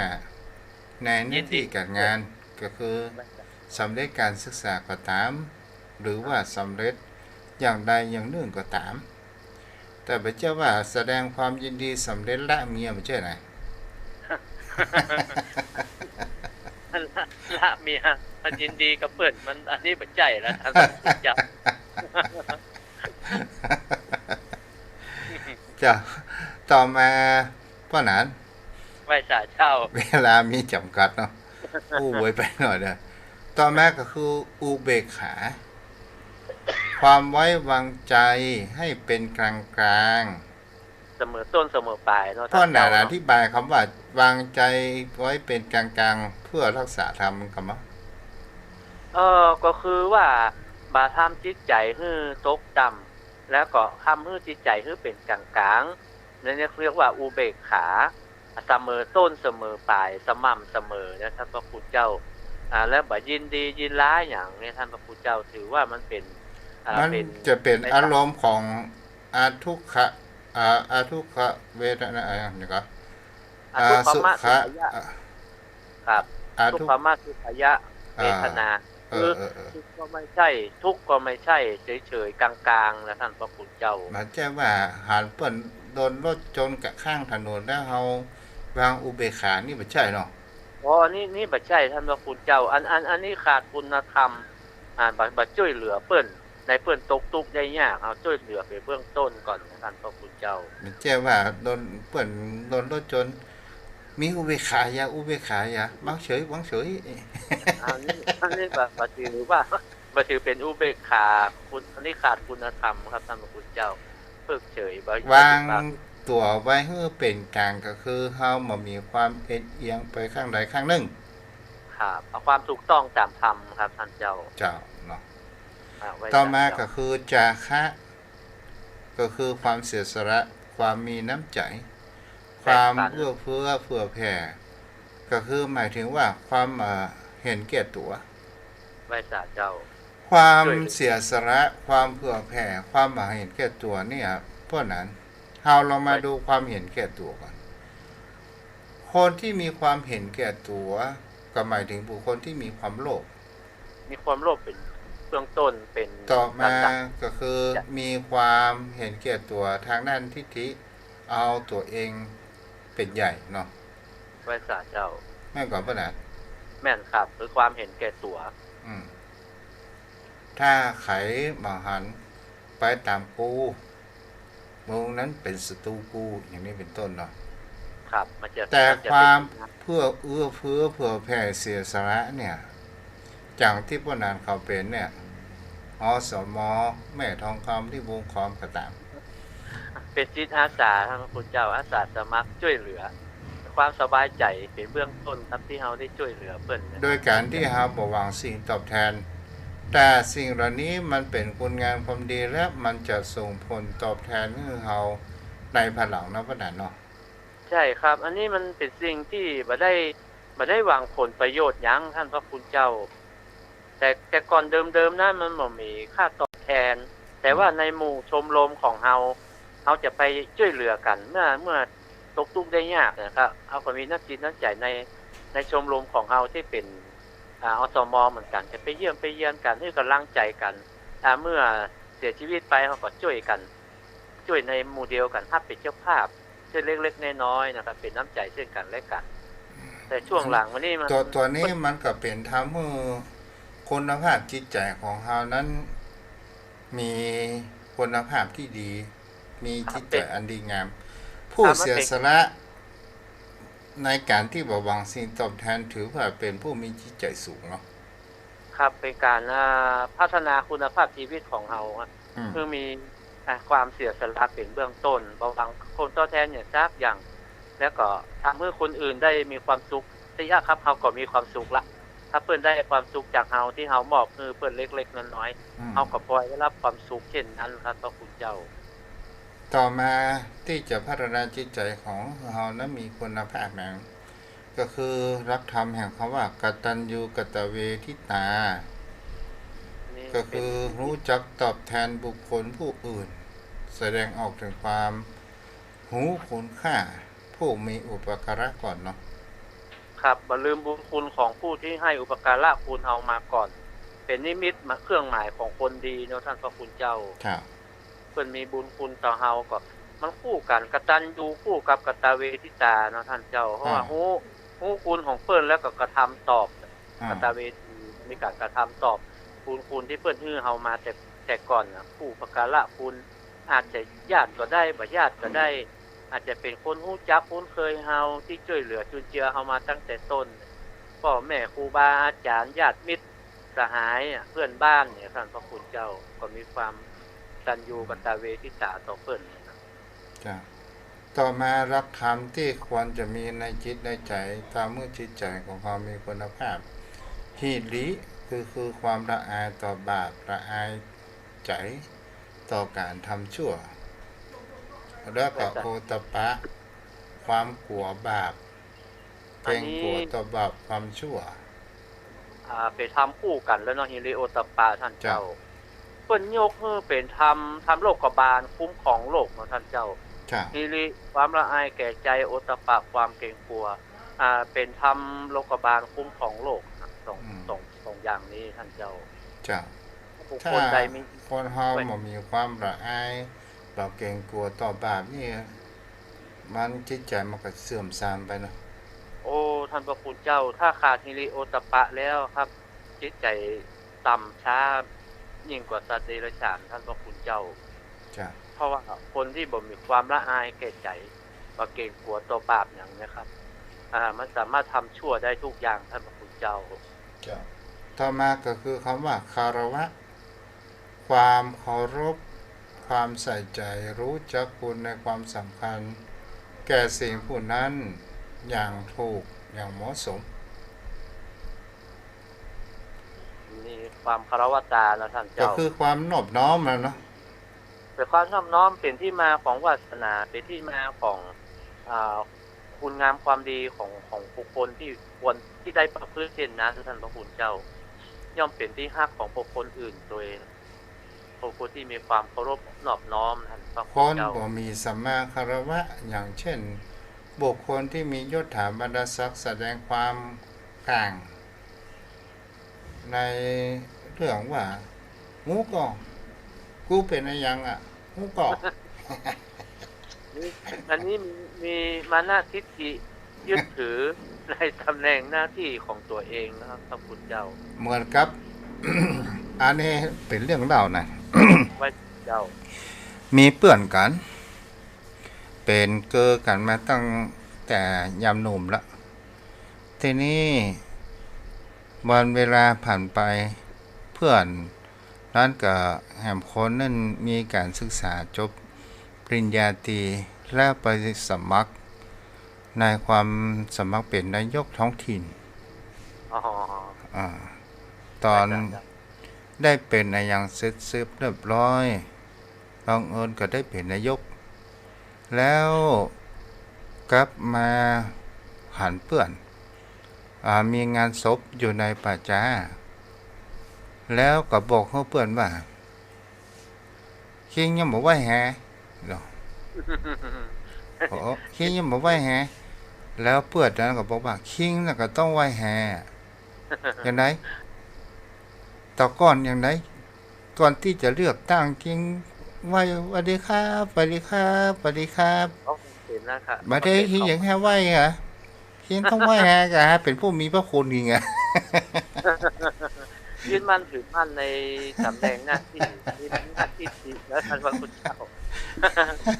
ในหน้าที่การงานก็คือสำเร็จการศึกษาก็ตามหรือว่าสำเร็จอย่างใดอย่างหนึ่งก็ตามแต่พระเจ้าว่าแสดงความยินดีสำเร็จละเมียไม่ใช่ไหมละเมียมันยินดีกับเปิดมันอันนี้เป็นใจแล้วท่านจับจ้ะต่อมาพ่อหนานไว้เจ้าเวลามีจำกัดเนาะไว้ไปหน่อยเด้อต่อมาก็คืออุเบกขาความไว้วางใจให้เป็นกลางๆเสมอต้นเสมอปลายเนาะพ่อหนานอธิบายคำว่าวางใจไว้เป็นกลางๆเพื่อรักษาธรรมคำว่าก็คือว่าบาทำจิตใจให้ตกต่ำแล้วก็ทำให้จิตใจให้เป็นกลางๆนั่นเรียกว่าอุเบกขาเสมอต้นเสมอปลายสม่ำเสมอนะท่านพระพุทธเจ้าแล้วบ่ยินดียินร้ายอย่างนี้ท่านพระพุทธเจ้าถือว่ามันเป็นมันจะเป็นอารมณ์ของอาทุกขะเวทนาอย่างนี้ก็สุขะครับทุกขมสุขยะเวทนาคือทุกข์ก็ไม่ใช่ทุกข์ก็ไม่ใช่เฉยๆกลางๆนะท่านพระพุทธเจ้ามันแค่ว่าหันเปิ้นโดนรถชนกับข้างถนนแล้วเฮาวางอุเบกขานี่บ่ใช่เนาะนี่บ่ใช่ท่านพระพุทธเจ้าอันนี้ขาดคุณธรรมบ่ช่วยเหลือเปิ้นในเปิ้นตกทุกข์ได้ยากเอาช่วยเหลือไปเบื้องต้นก่อนท่านพระพุทธเจ้ามันแค่ว่าโดนเปิ้นโดนรถชนมีอุเบกขายาบังเฉยอันนี้บ่ถือว่าบ่ถือเป็นอุเบกขาคุณอันนี้ขาดคุณธรรมครับท่านพระพุทธเจ้าเพิกเฉยวางตัวไว้ให้เป็นกลางก็คือเฮาบ่มีความเอียงไปข้างใดข้างหนึ่งครับเอาความถูกต้องตามธรรมครับท่านเจ้าเนาะต่อมาก็คือจาคะก็คือความเสียสละความมีน้ำใจความเอื้อเฟื้อแผ่ก็คือหมายถึงว่าความเห็นแก่ตัวไว้เจ้า ความเสียสละความเผื่อแผ่ความหมายเห็นแก่ตัวเนี่ยพวกนั้นเรามาดูความเห็นแก่ตัวก่อนคนที่มีความเห็นแก่ตัวก็หมายถึงบุคคลที่มีความโลภมีความโลภเป็นเบื้องต้นเป็นต่อมาก็คือมีความเห็นแก่ตัวทางด้านทิฏฐิเอาตัวเองเป็นใหญ่เนาะไว้สาเจ้าแม่นก่อนปะนะแม่นครับคือความเห็นแก่ตัวถ้าไขมาหันไปตามกูมึงนั้นเป็นศัตรูกูอย่างนี้เป็นต้นเนาะครับมันจะแต่ความเพื่อเอื้อเฟื้อเผื่อแผ่เสียสละเนี่ยจากที่พวกนั้นเขาเป็นเนี่ยอสมแม่ทองคำที่วงคอมก็ตามเป็นจิตอาสาท่านพระคุณเจ้าอาสาสมัครช่วยเหลือความสบายใจเป็นเบื้องต้นครับที่เราได้ช่วยเหลือเพิ่นโดยการที่เราบ่หวังสิ่งตอบแทนแต่สิ่งเหล่านี้มันเป็นคุณงามความดีและมันจะส่งผลตอบแทนให้เราในภายหลังนะพระนันเนาะใช่ครับอันนี้มันเป็นสิ่งที่บ่ได้หวังผลประโยชน์หยังท่านพระคุณเจ้าแต่ก่อนเดิมๆนั้นมันบ่มีค่าตอบแทนแต่ว่าในหมู่ชมรมของเราจะไปช่วยเหลือกันเมื่อตกทุกข์ได้ยากนะครับเอาก็มีน้ำจิตน้ำใจในชมรมของเราที่เป็นอสมเหมือนกันจะไปเยี่ยมไปเยียนกันให้กำลังใจกันเมื่อเสียชีวิตไปเขาก็ช่วยกันช่วยในหมู่เดียวกันถ้าเป็นเจ้าภาพช่วยเล็กๆน้อยๆนะครับเป็นน้ำใจเช่นกันและกันแต่ช่วงหลังวันนี้มันตัวนี้มันก็เป็นทำให้คุณภาพจิตใจของเรานั้นมีคุณภาพที่ดีมีจิตใจอันดีงามผู้เสียสละในการที่บ่หวังสิ่งตอบแทนถือว่าเป็นผู้มีจิตใจสูงเนาะครับเป็นการพัฒนาคุณภาพชีวิตของเราคือมีความเสียสละเป็นเบื้องต้นบ่หวังคนตอบแทนอย่างซักอย่างแล้วก็ทำให้คนอื่นได้มีความสุขที่ครับเราก็มีความสุขละถ้าเพิ่นได้ความสุขจากเฮาที่เฮามอบคือเพิ่นเล็กๆน้อยๆเฮาก็ปล่อยได้รับความสุขเช่นนั้นครับพระคุณเจ้าต่อมาที่จะพัฒนาจิตใจของเรานั้นมีคุณภาพนั้นก็คือรักธรรมแห่งคำว่ากตัญญูกตเวทิตาก็คือรู้จักตอบแทนบุคคลผู้อื่นแสดงออกถึงความหูคุณค่าผู้มีอุปการะก่อนเนาะครับบ่ลืมบุญคุณของผู้ที่ให้อุปการะคุณเฮามาก่อนเป็นนิมิตเครื่องหมายของคนดีเนาะท่านพระคุณเจ้าครับเพิ่นมีบุญคุณต่อเฮาก็มันคู่กันกตัญญูคู่กับกตเวทิตาเนาะท่านเจ้าเพราะว่าฮู้คุณของเพิ่นแล้วก็กระทำตอบกตเวทีมีการกระทำตอบคุณที่เพิ่นฮื้อเฮามาแต่ก่อนน่ะผู้อุปการะคุณอาจจะญาติก็ได้บ่ญาติก็ได้อาจจะเป็นคนฮู้จักคุ้นเคยเฮาที่ช่วยเหลือจุนเจือเฮามาตั้งแต่ต้นพ่อแม่ครูบาอาจารย์ญาติมิตรสหายเพื่อนบ้านเนี่ยท่านพระคุณเจ้าก็มีความตัญญูกตเวทิตาต่อเพิ่นจ้ะต่อมารักธรรมที่ควรจะมีในจิตในใจตามเมื่อจิตใจของเรามีคุณภาพหิริคือความละอายต่อบาปละอายใจต่อการทำชั่วแล้วก็โอตปะความกลัวบาปเกรงกลัวต่อบาปความชั่วไปทำคู่กันแล้วเนาะฮิริโอตปะท่านเจ้าเพิ่นยกให้เป็นทำโลกบาลคุ้มของโลกเนาะท่านเจ้าฮิริความละอายแก่ใจโอตปะความเกรงกลัวเป็นทำโลกบาลคุ้มของโลกสองอย่างนี้ท่านเจ้าถ้าคนเฮาบ่มีความละอายเราเกรงกลัวต่อบาปนี่มันจิตใจมันก็เสื่อมทรามไปเนาะโอ้ท่านพระคุณเจ้าถ้าขาดฮิริโอตปะแล้วครับจิตใจต่ำช้ายิ่งกว่าสัตว์เดรัจฉานท่านพระคุณเจ้าเพราะว่าคนที่บ่มีความละอายแก่ใจบ่เกรงกลัวต่อบาปอย่างนี้ครับมันสามารถทำชั่วได้ทุกอย่างท่านพระคุณเจ้าต่อมาก็คือคำว่าคารวะความเคารพความใส่ใจรู้จักคุณในความสำคัญแก่สิ่งผู้นั้นอย่างถูกอย่างเหมาะสมนี่ความคารวะตาแล้วท่านเจ้าก็คือความนอบน้อมแล้วเนาะเป็นความนอบน้อมเป็นที่มาของวาสนาเป็นที่มาของคุณงามความดีของบุคคลที่ควรที่ได้ประพฤติเช่นนั้นท่านพระคุณเจ้า ย่อมเป็นที่ฮักของบุคคลอื่นโดยบุคคลที่มีความเคารพนอบน้อมท่านพระ ค คุณ น เจ้า บ่มีสัมมาคารวะอย่างเช่นบุคคลที่มียศถาบรรดาศักดิ์แสดงความกลางในเรื่องว่างูก็กูเป็นอะไรยังอ่ะงูก็ อันนี้มีมานะทิฏฐิยึดถือในตำแหน่งหน้าที่ของตัวเองนะครับพระคุณเจ้า เหมือนกับ อันนี้เป็นเรื่องเล่านะ ไว้เจ้า มีเปื่อนกัน เป็นเกอกันมาตั้งแต่ยามหนุ่มละทีนี้วันเวลาผ่านไปเพื่อนนั้นกับแหมคนนั่นมีการศึกษาจบปริญญาตรีและไปสมัครในความสมัครเป็นนายกท้องถิ่น อ๋อ อ่าตอนได้เป็นนายยังเสร็จสืบเรียบร้อยบังเอิญก็ได้เป็นนายก แล้วกลับมาหันเปื่อนมีงานศพอยู่ในป่าจ้าแล้วก็บอกเขาเปื่อนว่าคิงยังบอกว่าแฮเนาะโอ้คิงยังบอกว่าแฮแล้วเปื่อนนั้นก็บอกว่าคิงน่ะก็ต้องไหว้แฮอย่างไรต่อก่อนอย่างไรก่อนที่จะเลือกตั้งคิงไหว้สวัสดีครับสวัสดีครับสวัสดีครับ เขาเห็นนะครับ มาได้คิงอย่างแค่ไหว้เหรอคิงต้องไหว้แฮกะเป็นผู้มีพระคุณจริงอ่ะ ยึดมั่นถือมั่นในตำแหน่งหน้าที่มีหน้าที่ติดแล้วท่านพระคุณเจ้า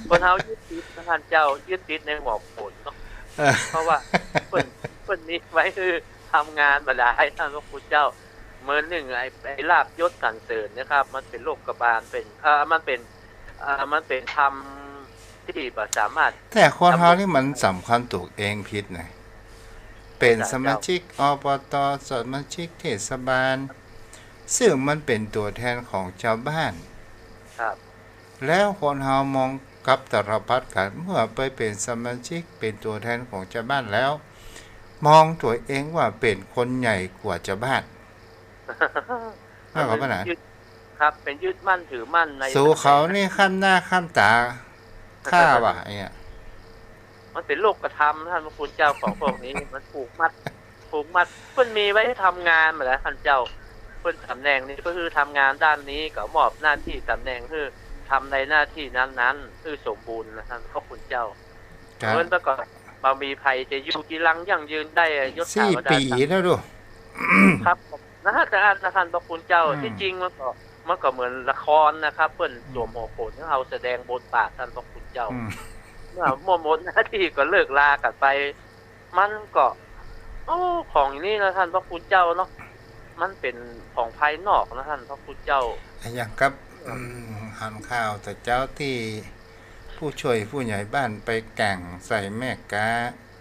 คนเฮายึดติดนะท่านเจ้ายึดติดในหมอกฝนเนาะเพราะว่าเพิ่นนี้ไว้คือทำงานบ่ได้ท่านพระคุณเจ้าเหมือนหนึ่งไอ้ลาบยศสรรเสริญนะครับ มันเป็นโลกบาลเป็นมันเป็นธรรมที่บ่สามารถ แต่คนเฮานี่มันสำคัญตัวเองผิดนะเป็นสมาชิกอบต.สมาชิกเทศบาลซึ่งมันเป็นตัวแทนของชาวบ้าน ครับ แล้วคนเฮามองกับตรพัดกันเมื่อไปเป็นสมาชิกเป็นตัวแทนของชาวบ้านแล้ว มองตัวเองว่าเป็นคนใหญ่กว่าชาวบ้านว่าเขาปะนะ ครับเป็นยึดมั่นถือมั่นใน สู่เขานี่ข้ามหน้าข้ามตาข้าว่ะไอ้เนี่ย มันเป็นโลกธรรมท่านพระคุณเจ้าของพวกนี้ มันผูกมัดเพิ่นมีไว้ให้ทำงานมาแล้วท่านเจ้าเพิ่นตำแหน่งนี้ก็คือทำงานด้านนี้ก็มอบหน้าที่ตำแหน่งคือทำในหน้าที่นั้นๆคือสมบูรณ์นะท่านพระคุณเจ้าเพิ่นประกอบบ่มีภัยจะอยู่กี่ลังยั่งยืนได้ยศถาบรรดา 4 ปีแล้วดู ครับนะแต่ท่านพระคุณเจ้าที่จริงมันก็เหมือนละครนะครับเพิ่นสวมหัวโขนให้เราแสดงบทบาทท่านพระคุณเจ้า เมื่อหมดหน้าที่ก็เลิกลากันไป มันก็ของอย่างนี้นะท่านพระคุณเจ้าเนาะมันเป็นของภายนอกนะท่านพระคุณเจ้า อย่างกับหันข้าวแต่เจ้าที่ผู้ช่วยผู้ใหญ่บ้านไปแก่งใส่แม่กา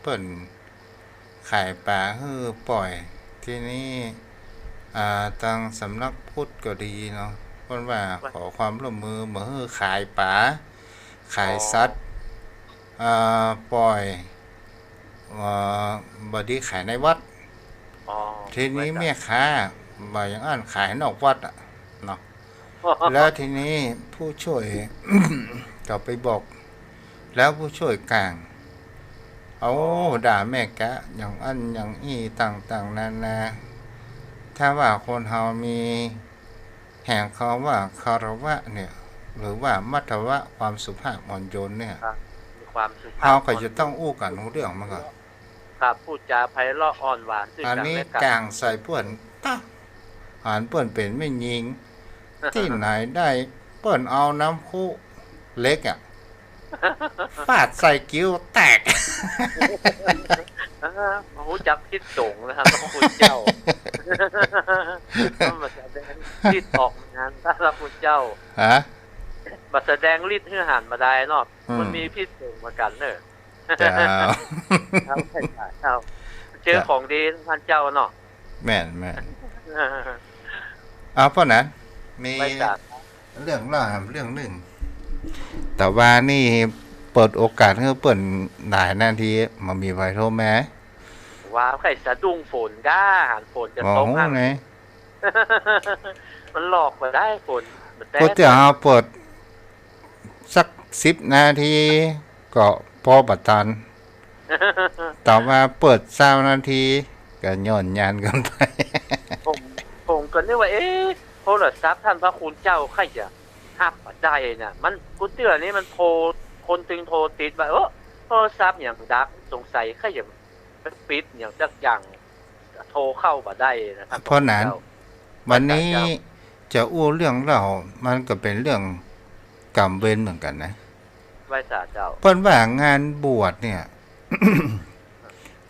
เปิ่นขายปลาฮื้อปล่อย ที่นี่ทางสำนักพุทธก็ดีเนาะเพิ่นว่าขอความร่วมมือมาฮื้อขายปลาขายสัตว์ปล่อยบดีขายในวัด ทีนี้แม่ค้าบ่อย่างอันขายนอกวัดอ่ะเนาะ แล้วทีนี้ผู้ช่วย ก็ไปบอก แล้วผู้ช่วยกลางเอาด่าแม่กะอย่างอันอย่างอีต่างๆนานาถ้าว่าคนเฮามีแห่งเขาว่าคารวะเนี่ยหรือว่ามัทวะความสุภาพอ่อนโยนเนี่ย มีความสุภาพ เฮาก็จะต้องอู้กันรู้เรื่องมันก็ ครับพูดจาไพเราะอ่อนหวานซึ่ง อัน กัน นี้ และกัน กลางใส่เปื้อนต๊ะอ่านเปื้อนเป็นไม่ยิง ที่ไหนได้เปิ้นเอาน้ำพุเล็กอ่ะ ฟาดใส่กิ้วแตก รู้จักพิษสงนะครับพระคุณเจ้าต้องมาแสดงฤทธิ์ออกงานพระคุณเจ้า ฮะ มาแสดงฤทธิ์ให้หันมาได้เนาะ อืม มันมีพิษสงมากันเนอะ เจ้า ครับใช่ครับเจอของดีท่านเจ้าเนาะ แม่นแม่นเอาเพราะนั้นมี ไม่จัด เรื่องเล่าเรื่องหนึ่ง แต่ว่านี่เปิดโอกาสให้เปิดหลายนาทีมามีไวโทรแม้ ว่าใครสะดุ้งฝนก้าหันฝนจะ มอ ต ง ก หู หัน ไง มันหลอกมาได้คนมันแต่ ก็จะเอาเปิดสัก10 นาทีก็พอประทานต่อมาเปิด20 นาทีก็ย่อนยานกันไป ผมก็นึกว่าโทรศัพท์ท่านพระคุณเจ้าใครจะหับปัจจัยน่ะมันกูเตือนนี่มันโทรคนตึงโทรติดว่าโทรศัพท์อย่างดักสงสัยใครจะปิดอย่างจักอย่างโทรเข้าบ่ได้นะครับ เพราะนั้นวันนี้จะอู้เรื่องเรามันก็เป็นเรื่องกรรมเวรเหมือนกันนะ ไว้สาเจ้า เพิ่นว่างานบวชเนี่ย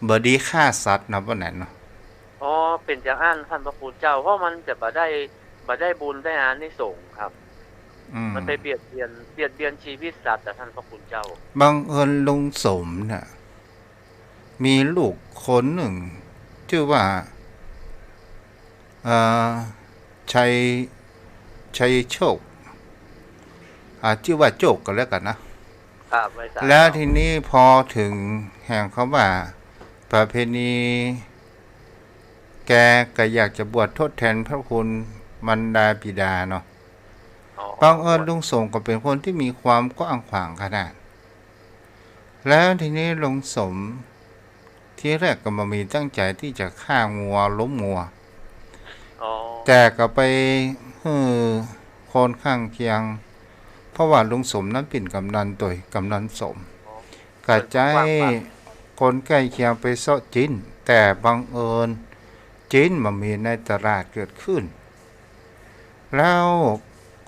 บ่ดีฆ่าสัตว์นะบ่นั้นเนาะ อ๋อเป็นจังอันท่านพระคุณเจ้าเพราะมันจะบ่ได้บุญได้อานิสงส์ครับมันไปเบียดเบียนชีวิตสัตว์แต่ท่านพระคุณเจ้าบังเอิญลุงสมน่ะมีลูกคนหนึ่งชื่อว่าชัยโชคชื่อว่าโจกก็แล้วกันนะครับ แล้วทีนี้พอถึงแห่งเขาว่าประเพณีแกก็อยากจะบวชทดแทนพระคุณมารดาบิดาเนาะบังเอิญลุงสมก็เป็นคนที่มีความกว้างขวางขนาดแล้วทีนี้ลุงสมที่แรกก็มามีตั้งใจที่จะฆ่างัวล้มงัวแต่ก็ไปคนข้างเคียงเพราะว่าลุงสมนั้นเป็นกำนันตัวกำนันสมกระจายคนใกล้เคียงไปเสาะจิ้นแต่บังเอิญจิ้นมันมีในตลาดเกิดขึ้นแล้ว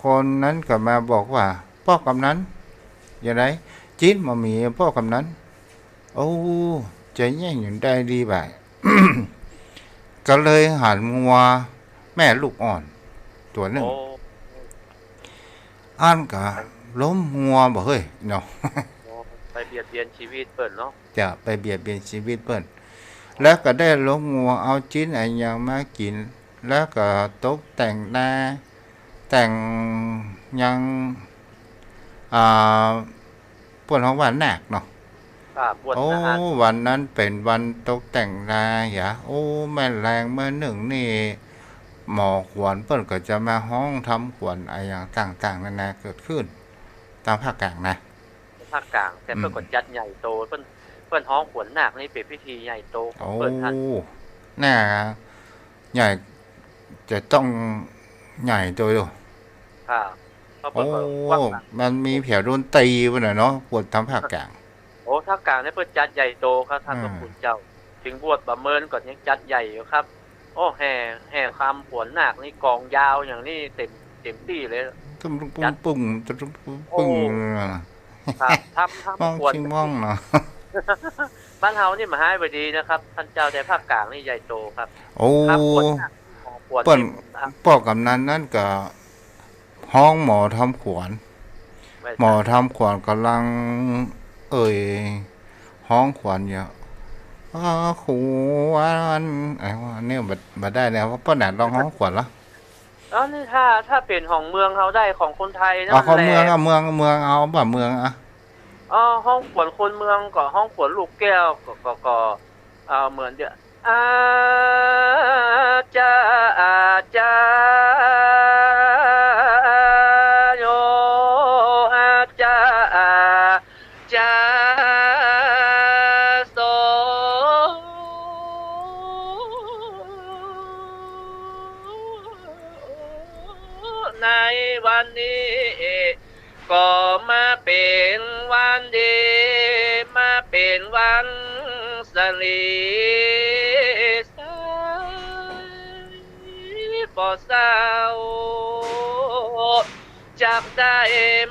คนนั้นก็มาบอกว่าพ่อกำนันอย่างไรจิ้นมันมีพ่อกำนันโอ้ใจแย่งอยู่ได้ดีบ่าย ก็เลยหันงัวแม่ลูกอ่อนตัวหนึ่งอ่านก็ล้มงัวบ่เฮ้ยเนาะ ไปเบียดเบียนชีวิตเปิ้นเนาะจะไปเบียดเบียนชีวิตเปิ้นแล้วก็ได้ล้มงัวเอาชิ้นไอ้ยังมากินแล้วก็ตกแต่งหน้าแต่งยังปวดของวันหนักเนาะโอ้วันนั้นเป็นวันตกแต่งหน้าอย่าโอ้แม่แรงเมื่อหนึ่งนี่หมอขวัญเปิ้นก็จะมาห้องทำขวัญอะไรอย่างต่างๆนานาเกิดขึ้นตามภาคกลางนะภาคกลางแต่เพิ่นก็จัดใหญ่โตเพิ่นฮ้องขวัญนาคนี่เป็นพิธีใหญ่โตของเพิ่นท่านน่าใหญ่จะต้องใหญ่โตอยู่โอ้มันมีแผวดนตรีป่ะเนาะปวดทำภาคกลางโอ้ภาคกลางนี่เพิ่นจัดใหญ่โตครับท่านพระคุณเจ้าถึงบวชบ่เมินก่อนยังจัดใหญ่อยู่ครับโอ้แห่คำขวัญนาคนี่กองยาวอย่างนี้เต็มที่เลยตุ้มปุ้งครับทำขวัญมองเนาะบ้านเฮานี่มหาบดีนะครับท่านเจ้าในภาคกลางนี่ใหญ่โตครับโอ้เปิ้นพ่อกำนันนั่นก็ห้องหมอทำขวัญหมอทำขวัญกำลังห้องขวัญอยู่ขวัญไอ้ว่าเนี่ยบัดได้แล้วเพราะป้าหนาลองห้องขวัญละนี่ถ้าเป็นของเมืองเฮาได้ของคนไทยนั่นแหละของเมืองเมืองเอาแบบเมืองห้องขวัญคนเมืองก็ห้องขวัญลูกแก้วก็เหมือนเดียวจาโยจาโสในวันนี้ก็มาเป็นวันดีมาเป็นวันสลีสบ่เศร้าจักได้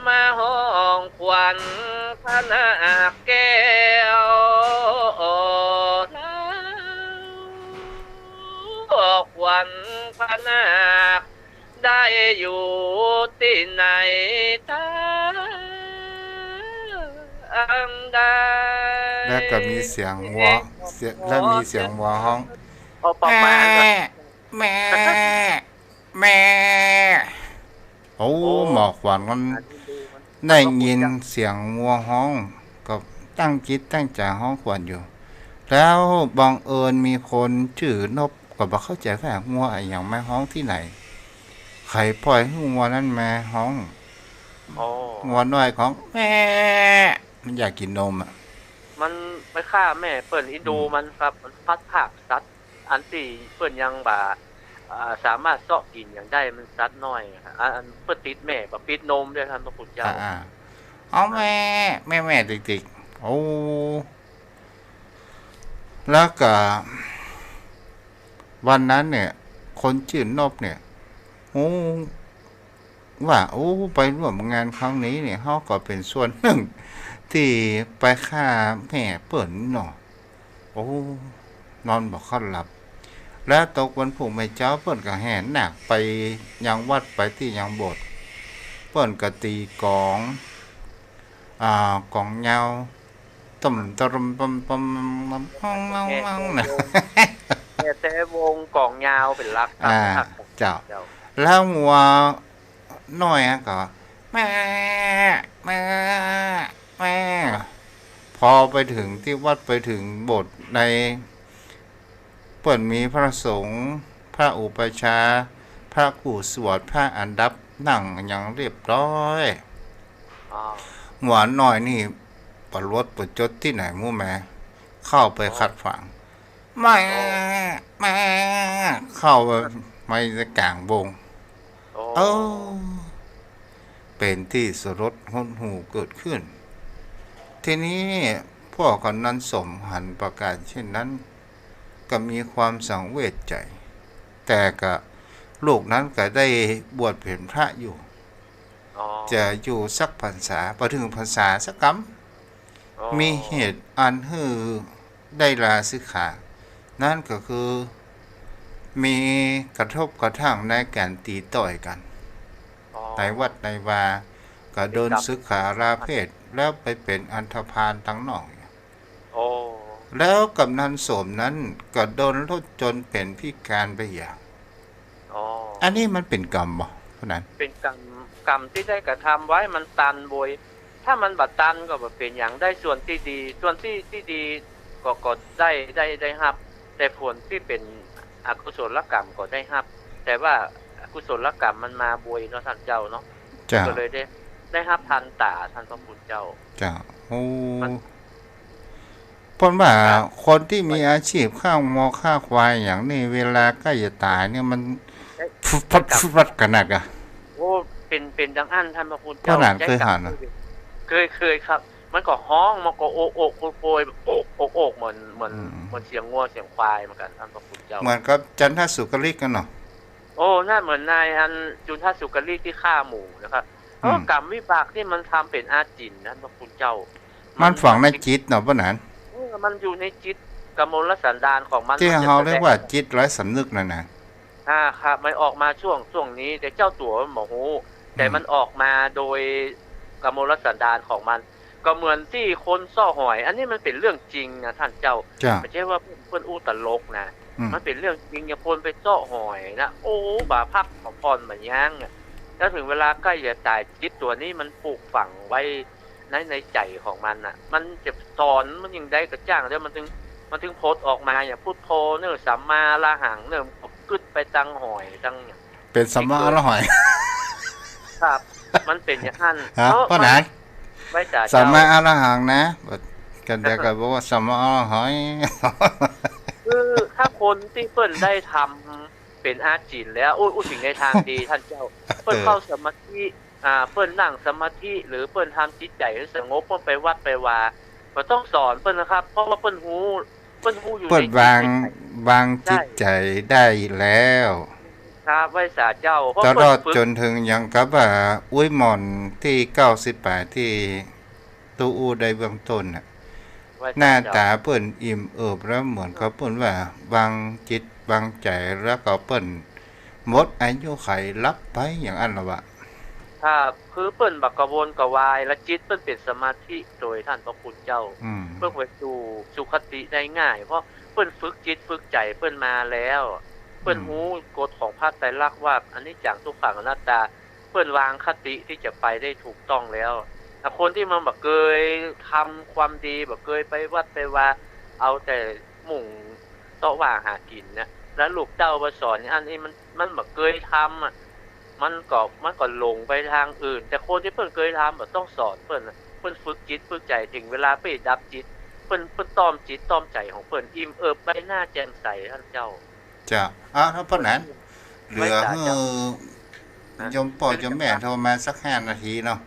มาห้องขวัญพระนาคแก้วขวัญพระนาคได้อยู่ที่ไหนแล้วก็มีเสียงวัวและมีเสียงวัวห้องแม่โอ้หมอกหวานมันได้ยินเสียงวัวห้องก็ตั้งจิตตั้งใจห้องขวัญอยู่แล้วบังเอิญมีคนชื่อนบ ก็บ่เข้าใจว่างัวไอ้หยังแม่ฮ้องที่ไหนใครปล่อยให้งัวนั้นแม่ฮ้อง อ๋อ งัวน้อยของแม่มันอยากกินนมอ่ะ มันไปฆ่าแม่เปิ้นอินดูมันครับมันพัดภาคสัตว์อันที่เปิ้นยังบ่สามารถเซาะกินอย่างได้มันสัตว์น้อยอันเปิ้นติดแม่บ่ปิดนมด้วยท่านพระคุณเจ้า เอาแม่ติ๊กๆโอ้แล้วก็วันนั้นเนี่ยคนชื่อนบเนี่ยโอ้ว่าโอ้ไปร่วมงานครั้งนี้เนี่ยเขาก็เป็นส่วนหนึ่งที่ไปฆ่าแม่เปิ่นเนาะโอ้นอนบอกเขาหลับ แล้วตกวันพุ่งไม่เจ้าเปิ่นก็แห่หนักไปยังวัดไปที่ยังโบสถ์เปิ่นก็ตีกองกองยาวต่ำตรมปมปมห้องนะ แต่วงกองยาวเป็นหลักครับ เจ้าแล้วงัวน้อยก็แม่พอไปถึงที่วัดไปถึงโบสถ์ในเปิ่นมีพระสงฆ์พระอุปัชฌาย์พระกู่สวดพระอันดับนั่งอย่างเรียบร้อยหัวน้อยนี่ประลดประจดที่ไหนมู่แม่เข้าไปขัดฝังแม่เข้าไปไม่จะกลางวงเป็นที่สลดหดหูเกิดขึ้นทีนี้พวกกำนันสมหันประกาศเช่นนั้นก็มีความสังเวชใจแต่ก็ลูกนั้นก็ได้บวชเป็นพระอยู่จะอยู่สักพรรษาพอถึงพรรษาสักกำมีเหตุอันฮือได้ลาสิกขานั่นก็คือมีกระทบกระทั่งในการตีต่อยกันในวัดในวาก็โดนสิกขาลาเพศแล้วไปเป็นอันธพาลทั้งนองแล้วกำนันโสมนั้นก็โดนรถจนเป็นพิการไปอย่างอันนี้มันเป็นกรรมบ่เพราะนั้นเป็นกรรมที่ได้กระทำไว้มันตันบวยถ้ามันบัดตันก็บ่เป็นอย่างได้ส่วนที่ดีส่วนที่ดีก็ได้รับแต่ผลที่เป็นอกุศลกรรมก็ได้รับแต่ว่าอกุศลกรรมมันมาบวยเนาะท่านเจ้าเนาะก็เลยได้รับทันตาท่านพระคุณเจ้าโอ้เพราะว่าคนที่มีอาชีพข้าวงอข้าวควายอย่างนี้เวลาใกล้จะตายเนี่ยมันฟัดกันนักอ่ะโอ้เป็นดังอันท่านพระคุณเจ้าขนาดเคยหันเคยครับมันก็ห้องมันก็โอกโอยโอกเหมือนเสียงงัวเสียงควายเหมือนกันท่านพระคุณเจ้าเหมือนกับจันทสุกลิกกันเนาะโอ้น่าเหมือนนายอันจุนทสุกลิกที่ฆ่าหมูนะครับเพราะกรรมวิบากที่มันทำเป็นอาจินท่านพระคุณเจ้ามันฝังในจิตเนาะป่ะนั้นมันอยู่ในจิตกมลสันดานของมันที่เขาเรียกว่าจิตไร้สำนึกนั่นน่ะครับมันออกมาช่วงนี้แต่เจ้าตัวมันบ่ฮู้แต่มันออกมาโดยกมลสันดานของมันก็เหมือนที่คนซ่อหอยอันนี้มันเป็นเรื่องจริงนะท่านเจ้าไม่ใช่ว่าเพิ่นอู้ตลกนะมันเป็นเรื่องจริงอย่างคนไปซ่อหอยนะโอ้บาพักของพรบัดย่างแล้วถึงเวลาใกล้จะตายจิตตัวนี้มันปลูกฝังไว้ในใจของมันน่ะมันจะสอนมันยังได้กระจ่างแล้วมันถึงโพสออกมาอย่างพุทโธเนื้อสัมมาละหังเนื้อกึดไปตังหอยตังเป็นสัมมาละหอยครับมันเป็นอย่างนั้นเพราะไหนสัมมาละหังนะกันแต่ก็บอกว่าสัมมาละหอยคือถ้าคนที่เพิ่นได้ทำเป็นอาจินแล้วอู้สิ่งในทางดีท่านเจ้าเพิ่นเข้าสมาธิเพิ่นนั่งสมาธิหรือเพิ่นทำจิตใจให้สงบเพิ่นไปวัดไปวาก็ต้องสอนเพิ่นนะครับเพราะว่าเพิ่นฮู้อยู่ในเพิ่นวางจิตใจได้แล้วครับไว้สาเจ้าตลอดจนถึงอย่างกับว่าอุ้ยหม่อนที่98ที่ตู้อู้ได้เบื้องต้นน่ะหน้าตาเพิ่นอิ่มเอิบแล้วเหมือนกับเพิ่นว่าวางจิตวางใจแล้วก็เพิ่นหมดอายุไขรับไปอย่างอันละวะครับคือเปิ้นบักกะวนกะวายและจิตเปิ้นเป็นสมาธิโดยท่านพระคุณเจ้าเพื่อไปสู่สุคติได้ง่ายเพราะเปิ้นฝึกจิตฝึกใจเปิ้นมาแล้วเปิ้นรู้กฎของพระไตรลักษณ์ว่าอันนี้จังทุกขังอนัตตาเปิ้นวางคติที่จะไปได้ถูกต้องแล้วแต่คนที่มันบ่เคยทำความดีบ่เคยไปวัดไปวาเอาแต่มุ่งเสาะว่าหากินนะ แล้วลูกเจ้ามาสอนอันนี้มันแบบเคยทำอ่ะมันก็หลงไปทางอื่นแต่คนที่เพิ่นเคยทำแบบต้องสอนเพิ่นฝึกจิตฝึกใจถึงเวลาไปดับจิตเพิ่นต้อมจิตต้อมใจของเพิ่นอิ่มเอิบใบหน้าแจ่มใสท่านเจ้าจ้าถ้าเพราะนั้นเหลือให้ยมพ่อยมแม่โทรมาสัก5 นาทีเนาะ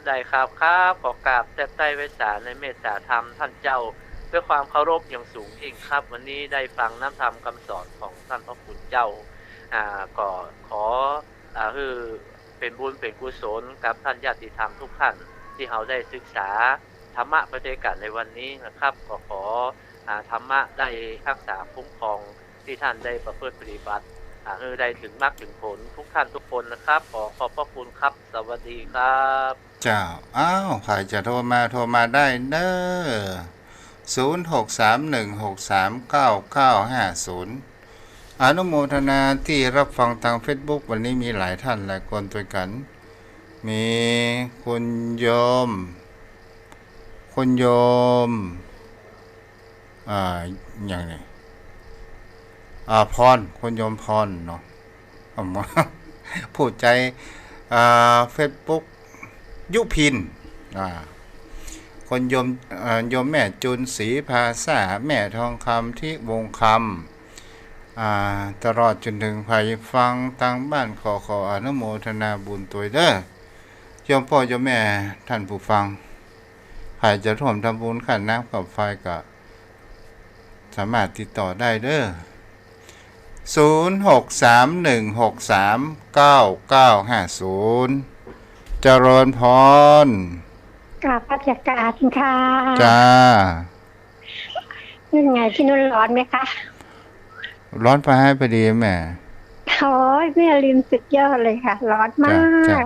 ได้ครับขอกราบแทบใต้ไว้สาในเมตตาธรรมท่านเจ้าด้วยความเคารพอย่างสูงยิ่งครับวันนี้ได้ฟังน้ำธรรมคำสอนของท่านพระคุณเจ้าก็ขอคือเป็นบุญเป็นกุศลกับท่านญาติธรรมทุกท่านที่เราได้ศึกษาธรรมะไปด้วยกันในวันนี้นะครับก็ขอธรรมะได้รักษาคุ้มครองที่ท่านได้ประพฤติปฏิบัติได้ถึงมรรคถึงผลทุกท่านทุกคนนะครับขอบพระคุณครับสวัสดีครับเจ้าใครจะโทรมาได้เด้อ0631639950อนุโมทนาที่รับฟังทาง Facebook วันนี้มีหลายท่านหลายคนด้วยกัน มีคุณโยมอย่างนี้พรคุณโยมพรเนาะพูดใจFacebook ยุพินคนโยมแม่จุนศรีภาษาแม่ทองคำที่วงคำตลอดจนถึงภัยฟังทางบ้านขออนุโมทนาบุญตัวเด้อโยมพ่อโยมแม่ท่านผู้ฟังใครจะร่วมทำบุญขันน้ำกับไฟก็สามารถติดต่อได้เด้อ0631639950เจริญพรกราบพระจักรค่ะจ้าเป็นไงที่นู่นร้อนไหมคะร้อนไปให้พอดีแม่โอ้ยแม่ลืมสุดยอดเลยค่ะร้อนมาก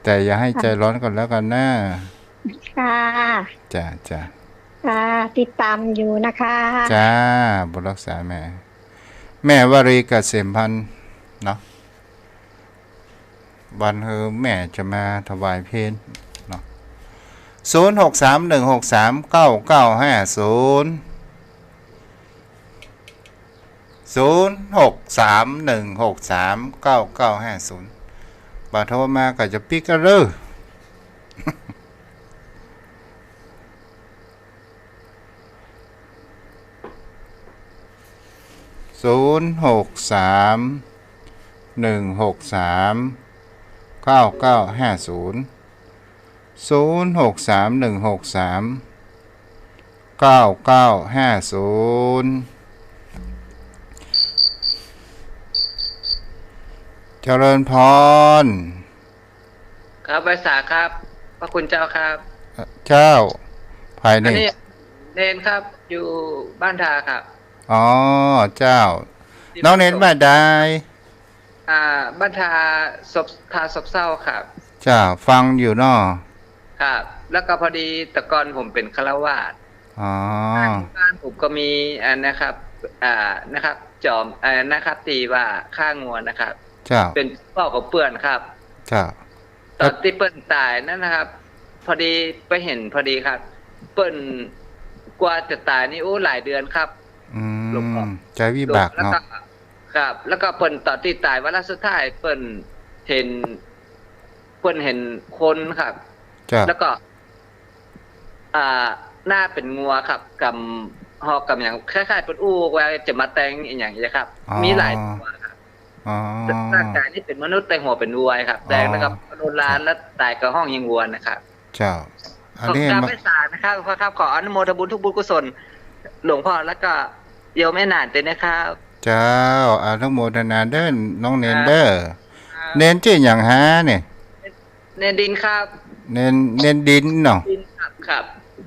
แต่อย่าให้ใจร้อนก่อนแล้วกันนะค่ะจ้าติดตามอยู่นะคะจ้าบุญรักษาแม่วรีเกษมพันธ์เนาะวันแม่จะมาถวายเพลเนาะ0631639950 บาโทรมาก็จะปิกกันเลย0631639950เจริญพรครับไพศาลครับพระคุณเจ้าครับเจ้าภายในเนนครับอยู่บ้านทาครับเจ้าน้องเนนบ้านใดบ้านทาศพเศร้าครับจ้าฟังอยู่เนาะครับแล้วก็พอดีแต่ก่อนผมเป็นฆราวาสบ้านผมก็มีนะครับนะครับจอมนะครับตีว่าฆ่างัวนะครับเป็นพ่อของเปื่อนครับตอนที่เปิ้นตายนั่นนะครับพอดีไปเห็นพอดีครับเปิ้นกว่าจะตายนี่หลายเดือนครับใจวิบากเนาะครับแล้วก็เปิ้นตอนที่ตายวาระสุดท้ายเปิ้นเห็นคนครับแล้วก็หน้าเป็นงัวครับกำหอกำอย่างคล้ายๆเป็นไว้จะมาแต่งอย่างนี้ครับมีหลายตัวครับร่างกายนี่เป็นมนุษย์แต่หัวเป็นวัวครับแต่งนะครับโดนล้านแล้วตายกับห้องยิงวัวนะครับเจ้าอันนี้ไม่สารนะครับขออนุโมทนาบุญทุกบุญกุศลหลวงพ่อแล้วก็โยมแม่นานเต้นนะครับเจ้าอนุโมทนาเด้อน้องเนนเด้อเนนชื่ออย่างฮะเนี่ยเนนดินครับเนนดินเนาะครับ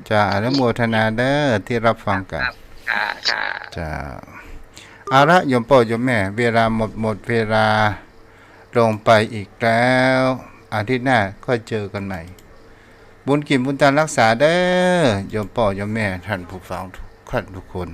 จ้าอนุโมทนาเด้อที่รับฟังกันจ้าเอาละโยมพ่อโยมแม่เวลาหมดเวลาลงไปอีกแล้วอาทิตย์หน้าค่อยเจอกันใหม่บุญกินบุญทานรักษาเด้อโยมพ่อโยมแม่ท่านผู้ฟังทุกท่านทุกคน